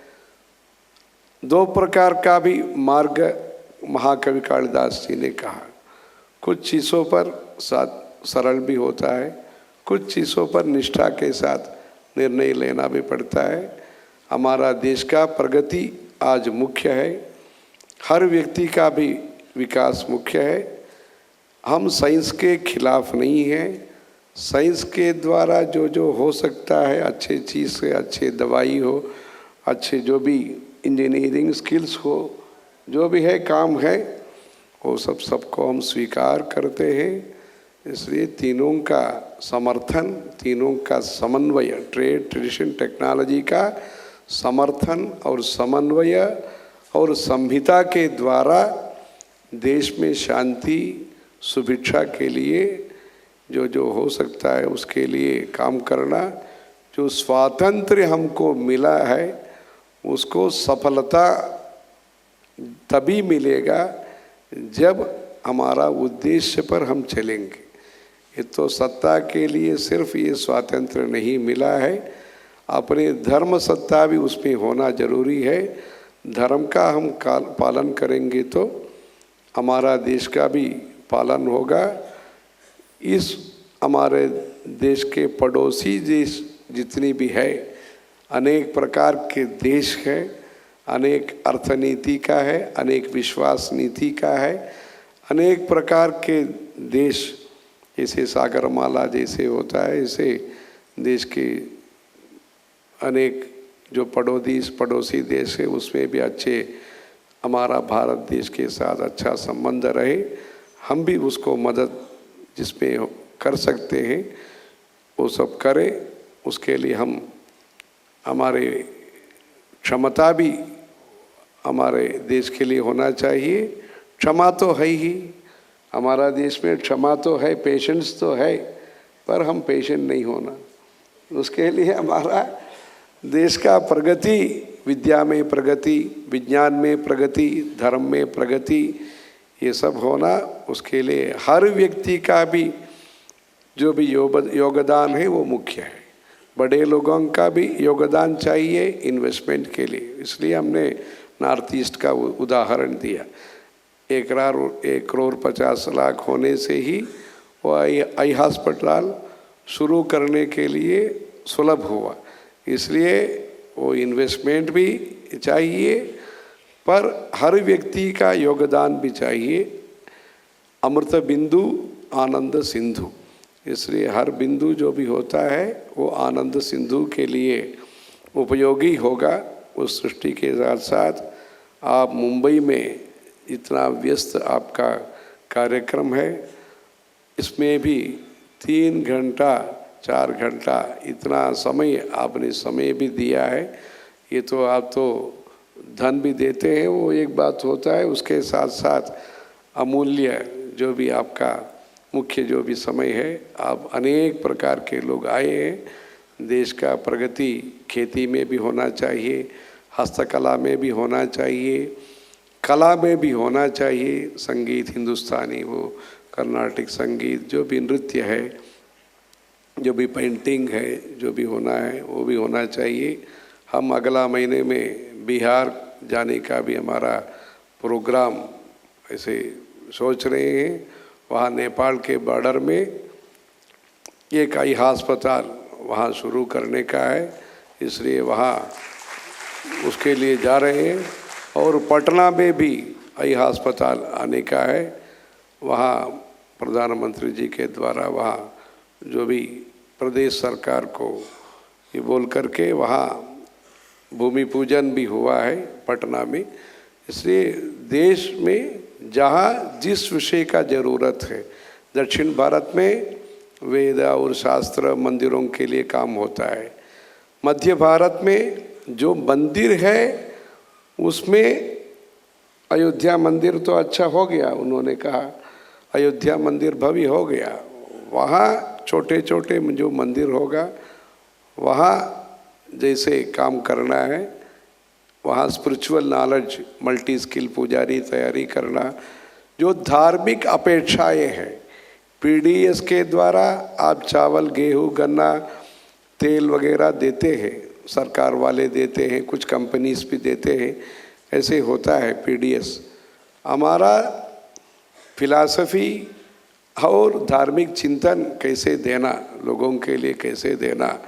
दो प्रकार का भी मार्ग महाकवि कालिदास जी ने कहा, कुछ चीज़ों पर सरल भी होता है, कुछ चीज़ों पर निष्ठा के साथ निर्णय लेना भी पड़ता है। हमारा देश का प्रगति आज मुख्य है, हर व्यक्ति का भी विकास मुख्य है। हम साइंस के खिलाफ नहीं हैं, साइंस के द्वारा जो जो हो सकता है, अच्छे चीज़ से अच्छे दवाई हो, अच्छे जो भी इंजीनियरिंग स्किल्स हो, जो भी है काम है, वो सबको हम स्वीकार करते हैं। इसलिए तीनों का समर्थन, तीनों का समन्वय, ट्रेड, ट्रेडिशन, टेक्नोलॉजी का समर्थन और समन्वय और संहिता के द्वारा देश में शांति सुभिक्षा के लिए जो जो हो सकता है उसके लिए काम करना। जो स्वातंत्र्य हमको मिला है उसको सफलता तभी मिलेगा जब हमारा उद्देश्य पर हम चलेंगे। ये तो सत्ता के लिए सिर्फ ये स्वातंत्र्य नहीं मिला है, अपने धर्म सत्ता भी उसमें होना जरूरी है। धर्म का हम पालन करेंगे तो हमारा देश का भी पालन होगा। इस हमारे देश के पड़ोसी देश जितनी भी है, अनेक प्रकार के देश है, अनेक अर्थनीति का है, अनेक विश्वास नीति का है, अनेक प्रकार के देश जैसे सागरमाला जैसे होता है, ऐसे देश के अनेक जो पड़ोसी देश है उसमें भी अच्छे हमारा भारत देश के साथ अच्छा संबंध रहे। हम भी उसको मदद जिसमें कर सकते हैं वो सब करें। उसके लिए हम हमारे क्षमता भी हमारे देश के लिए होना चाहिए। क्षमा तो है ही, हमारा देश में क्षमा तो है, पेशेंस तो है, पर हम पेशेंट नहीं होना। उसके लिए हमारा देश का प्रगति, विद्या में प्रगति, विज्ञान में प्रगति, धर्म में प्रगति, ये सब होना, उसके लिए हर व्यक्ति का भी जो भी योगदान है वो मुख्य है। बड़े लोगों का भी योगदान चाहिए इन्वेस्टमेंट के लिए। इसलिए हमने नॉर्थ ईस्ट का उदाहरण दिया। 1,50,00,000 होने से ही वो आई अस्पताल शुरू करने के लिए सुलभ हुआ। इसलिए वो इन्वेस्टमेंट भी चाहिए, पर हर व्यक्ति का योगदान भी चाहिए। अमृत बिंदु आनंद सिंधु, इसलिए हर बिंदु जो भी होता है वो आनंद सिंधु के लिए उपयोगी होगा। उस सृष्टि के साथ साथ आप मुंबई में इतना व्यस्त आपका कार्यक्रम है, इसमें भी 3 घंटा 4 घंटा इतना समय आपने समय भी दिया है। ये तो आप तो धन भी देते हैं, वो एक बात होता है, उसके साथ साथ अमूल्य जो भी आपका मुख्य जो भी समय है, आप अनेक प्रकार के लोग आए हैं। देश का प्रगति खेती में भी होना चाहिए, हस्तकला में भी होना चाहिए, कला में भी होना चाहिए, संगीत हिंदुस्तानी वो कर्नाटक संगीत, जो भी नृत्य है, जो भी पेंटिंग है, जो भी होना है वो भी होना चाहिए। हम अगला महीने में बिहार जाने का भी हमारा प्रोग्राम ऐसे सोच रहे हैं। वहाँ नेपाल के बॉर्डर में एक आई अस्पताल वहाँ शुरू करने का है, इसलिए वहाँ उसके लिए जा रहे हैं। और पटना में भी आई अस्पताल आने का है, वहाँ प्रधानमंत्री जी के द्वारा वहाँ जो भी प्रदेश सरकार को ये बोल करके वहाँ भूमि पूजन भी हुआ है पटना में। इसलिए देश में जहाँ जिस विषय का ज़रूरत है, दक्षिण भारत में वेद और शास्त्र मंदिरों के लिए काम होता है, मध्य भारत में जो मंदिर है उसमें अयोध्या मंदिर तो अच्छा हो गया उन्होंने कहा, अयोध्या मंदिर भव्य हो गया, वहाँ छोटे छोटे जो मंदिर होगा वहाँ जैसे काम करना है, वहाँ स्पिरिचुअल नॉलेज, मल्टी स्किल पुजारी तैयारी करना, जो धार्मिक अपेक्षाएं हैं। पीडीएस के द्वारा आप चावल, गेहूँ, गन्ना, तेल वगैरह देते हैं, सरकार वाले देते हैं, कुछ कंपनीज भी देते हैं, ऐसे होता है पीडीएस। हमारा फिलॉसफी और धार्मिक चिंतन कैसे देना, लोगों के लिए कैसे देना,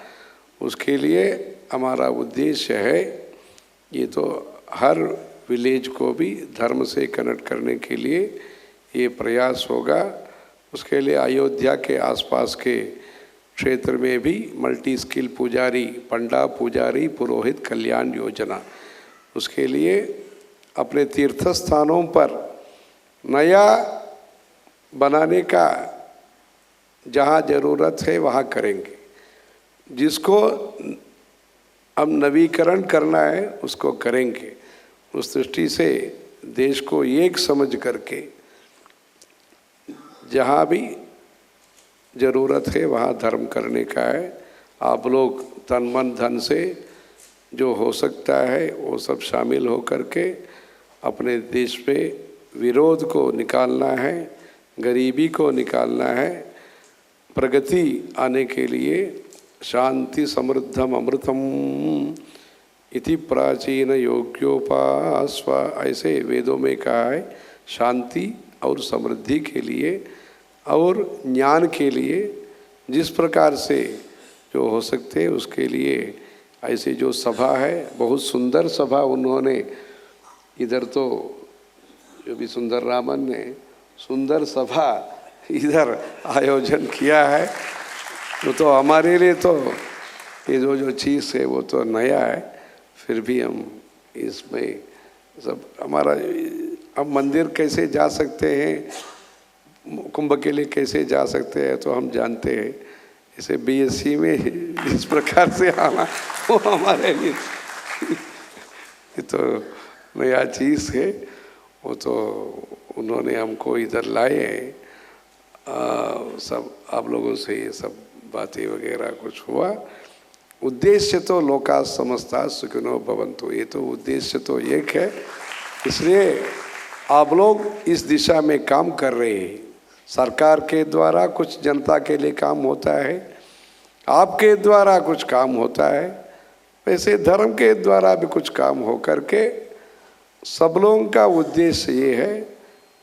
उसके लिए हमारा उद्देश्य है। ये तो हर विलेज को भी धर्म से कनेक्ट करने के लिए ये प्रयास होगा। उसके लिए अयोध्या के आसपास के क्षेत्र में भी मल्टी स्किल पुजारी, पंडा, पुजारी, पुरोहित कल्याण योजना, उसके लिए अपने तीर्थ स्थानों पर नया बनाने का जहाँ ज़रूरत है वहाँ करेंगे। जिसको हम नवीकरण करना है उसको करेंगे। उस दृष्टि से देश को एक समझ करके जहाँ भी ज़रूरत है वहाँ धर्म करने का है। आप लोग तन मन धन से जो हो सकता है वो सब शामिल हो करके अपने देश पे विरोध को निकालना है, गरीबी को निकालना है, प्रगति आने के लिए शांति समृद्धम अमृतम इति प्राचीन योग्योपास्व, ऐसे वेदों में कहा है। शांति और समृद्धि के लिए और ज्ञान के लिए जिस प्रकार से जो हो सकते हैं उसके लिए ऐसे जो सभा है, बहुत सुंदर सभा उन्होंने इधर तो जो भी सुंदर रामन ने सुंदर सभा इधर आयोजन किया है। तो हमारे लिए तो ये जो चीज़ है वो तो नया है, फिर भी हम इसमें सब हमारा, अब मंदिर कैसे जा सकते हैं, कुंभ के लिए कैसे जा सकते हैं तो हम जानते हैं। इसे बीएससी में इस प्रकार से आना वो हमारे लिए ये तो नया चीज़ है। वो तो उन्होंने हमको इधर लाए हैं, सब आप लोगों से ये सब बातें वगैरह कुछ हुआ। उद्देश्य तो लोका समस्ता सुखिनो भवन्तु, ये तो उद्देश्य तो एक है। इसलिए आप लोग इस दिशा में काम कर रहे हैं। सरकार के द्वारा कुछ जनता के लिए काम होता है, आपके द्वारा कुछ काम होता है, वैसे धर्म के द्वारा भी कुछ काम हो करके सब लोगों का उद्देश्य ये है,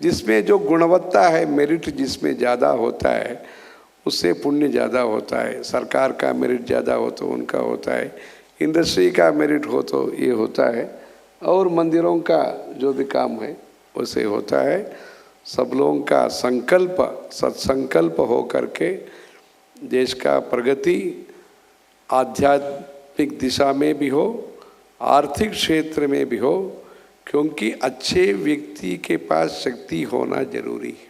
जिसमें जो गुणवत्ता है, मेरिट जिसमें ज़्यादा होता है उससे पुण्य ज़्यादा होता है। सरकार का मेरिट ज़्यादा हो तो उनका होता है, इंडस्ट्री का मेरिट हो तो ये होता है, और मंदिरों का जो भी काम है उसे होता है। सब लोगों का संकल्प, सत्संकल्प हो करके देश का प्रगति आध्यात्मिक दिशा में भी हो, आर्थिक क्षेत्र में भी हो, क्योंकि अच्छे व्यक्ति के पास शक्ति होना जरूरी है।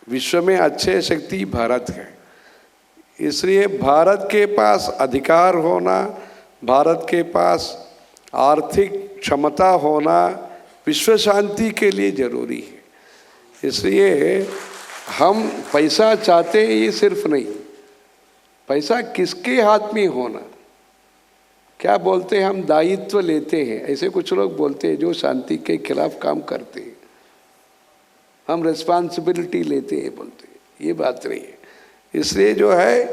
विश्व में अच्छे शक्ति भारत है, इसलिए भारत के पास अधिकार होना, भारत के पास आर्थिक क्षमता होना विश्व शांति के लिए जरूरी है। इसलिए हम पैसा चाहते हैं, ये सिर्फ नहीं, पैसा किसके हाथ में होना, क्या बोलते हैं हम, दायित्व लेते हैं, ऐसे कुछ लोग बोलते हैं जो शांति के खिलाफ काम करते हैं। हम रिस्पॉन्सिबिलिटी लेते हैं बोलते हैं, ये बात नहीं है। इसलिए जो है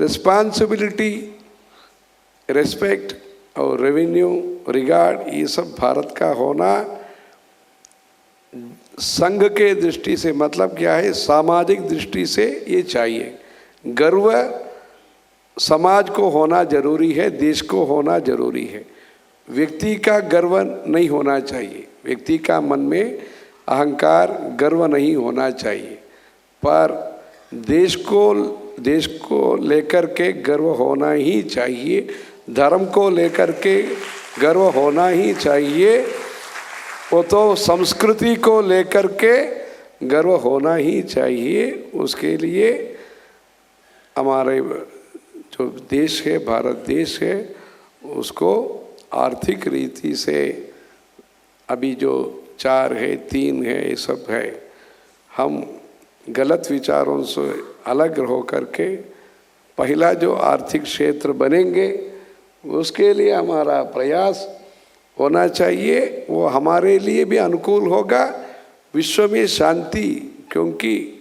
रिस्पॉन्सिबिलिटी, रेस्पेक्ट और रेवेन्यू, रिगार्ड, ये सब भारत का होना संघ के दृष्टि से मतलब क्या है, सामाजिक दृष्टि से ये चाहिए। गर्व समाज को होना जरूरी है, देश को होना जरूरी है। व्यक्ति का गर्व नहीं होना चाहिए, व्यक्ति का मन में अहंकार, गर्व नहीं होना चाहिए, पर देश को लेकर के गर्व होना ही चाहिए, धर्म को लेकर के गर्व होना ही चाहिए, वो तो संस्कृति को लेकर के गर्व होना ही चाहिए। उसके लिए हमारे जो देश है, भारत देश है, उसको आर्थिक रीति से अभी जो 4 है, 3 है, ये सब है। हम गलत विचारों से अलग हो करके पहला जो आर्थिक क्षेत्र बनेंगे उसके लिए हमारा प्रयास होना चाहिए। वो हमारे लिए भी अनुकूल होगा, विश्व में शांति, क्योंकि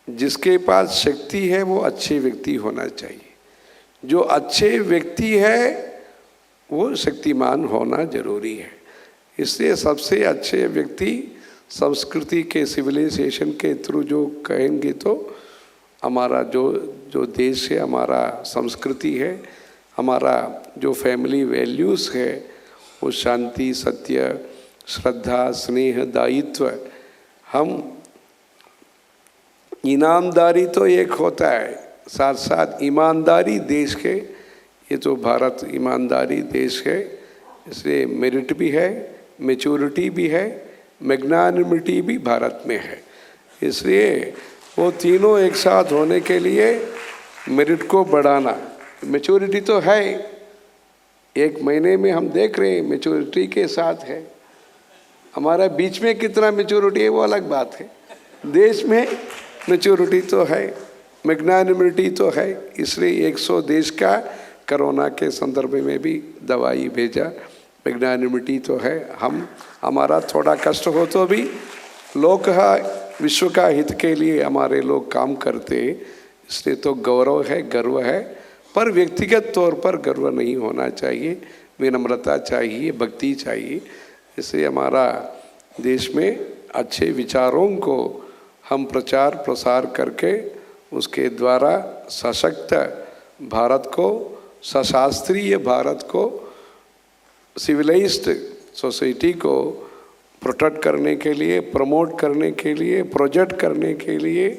जिसके पास शक्ति है वो अच्छे व्यक्ति होना चाहिए। जो अच्छे व्यक्ति है वो शक्तिमान होना जरूरी है। इसलिए सबसे अच्छे व्यक्ति संस्कृति के सिविलाइजेशन के थ्रू जो कहेंगे तो हमारा जो देश है, हमारा संस्कृति है, हमारा जो फैमिली वैल्यूज़ है वो शांति, सत्य, श्रद्धा, स्नेह, दायित्व। हम ईमानदारी तो एक होता है, साथ साथ ईमानदारी देश के, ये तो भारत ईमानदारी देश है, इसलिए मेरिट भी है, मैच्योरिटी भी है, मैग्नानिमिटी भी भारत में है। इसलिए वो तीनों एक साथ होने के लिए मेरिट को बढ़ाना, मैच्योरिटी तो है, 1 महीने में हम देख रहे हैं मैच्योरिटी के साथ है। हमारा बीच में कितना मैच्योरिटी है वो अलग बात है, देश में मैच्योरिटी तो है, मैग्नानिमिटी तो है। इसलिए 100 देश का कोरोना के संदर्भ में भी दवाई भेजा, मैग्नानिमिटी तो है। हमारा थोड़ा कष्ट हो तो भी लोक विश्व का हित के लिए हमारे लोग काम करते, इसलिए तो गौरव है, गर्व है। पर व्यक्तिगत तौर पर गर्व नहीं होना चाहिए, विनम्रता चाहिए, भक्ति चाहिए। इसलिए हमारा देश में अच्छे विचारों को हम प्रचार प्रसार करके उसके द्वारा सशक्त भारत को, सशास्त्रीय भारत को, सिविलाइज्ड सोसाइटी को प्रोटेक्ट करने के लिए, प्रमोट करने के लिए, प्रोजेक्ट करने के लिए,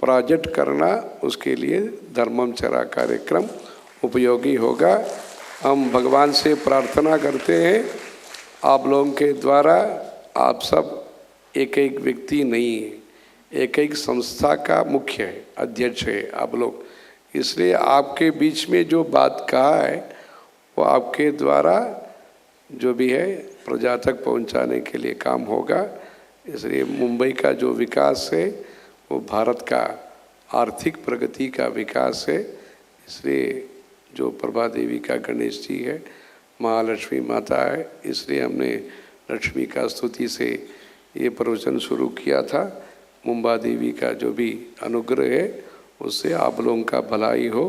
प्रोजेक्ट करना, उसके लिए धर्मचर्या कार्यक्रम उपयोगी होगा। हम भगवान से प्रार्थना करते हैं आप लोगों के द्वारा, आप सब एक एक व्यक्ति नहीं है, एक एक संस्था का मुख्य है, अध्यक्ष है आप लोग। इसलिए आपके बीच में जो बात कहा है वो आपके द्वारा जो भी है प्रजा तक पहुंचाने के लिए काम होगा। इसलिए मुंबई का जो विकास है वो भारत का आर्थिक प्रगति का विकास है। इसलिए जो प्रभा देवी का गणेश जी है, महालक्ष्मी माता है, इसलिए हमने लक्ष्मी का स्तुति से ये प्रवचन शुरू किया था। मुंबा देवी का जो भी अनुग्रह है उससे आप लोगों का भलाई हो,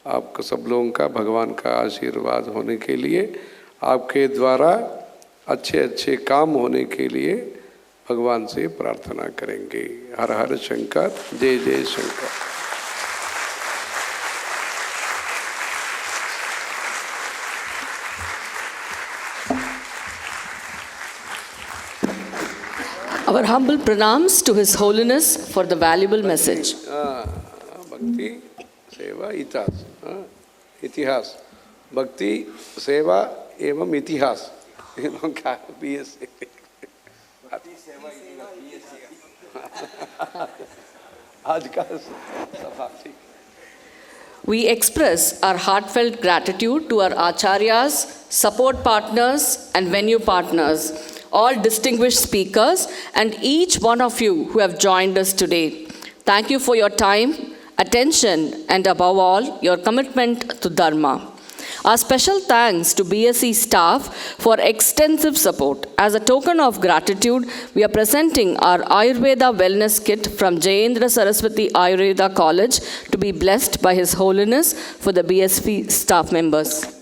आप सब लोगों का भगवान का आशीर्वाद होने के लिए, आपके द्वारा अच्छे अच्छे काम होने के लिए भगवान से प्रार्थना करेंगे। हर हर शंकर, जय जय Shankar. Our humble pranams to His Holiness for the valuable message. भक्ति सेवा इतिहास, इतिहास, भक्ति सेवा एवं इतिहास, का BSc। आज का सभा। We express our heartfelt gratitude to our acharyas, support partners, and venue partners, all distinguished speakers, and each one of you who have joined us today. Thank you for your time, attention, and above all, your commitment to Dharma. Our special thanks to BSc staff for extensive support. As a token of gratitude, we are presenting our Ayurveda Wellness Kit from Jayendra Saraswati Ayurveda College to be blessed by His Holiness for the BSc staff members.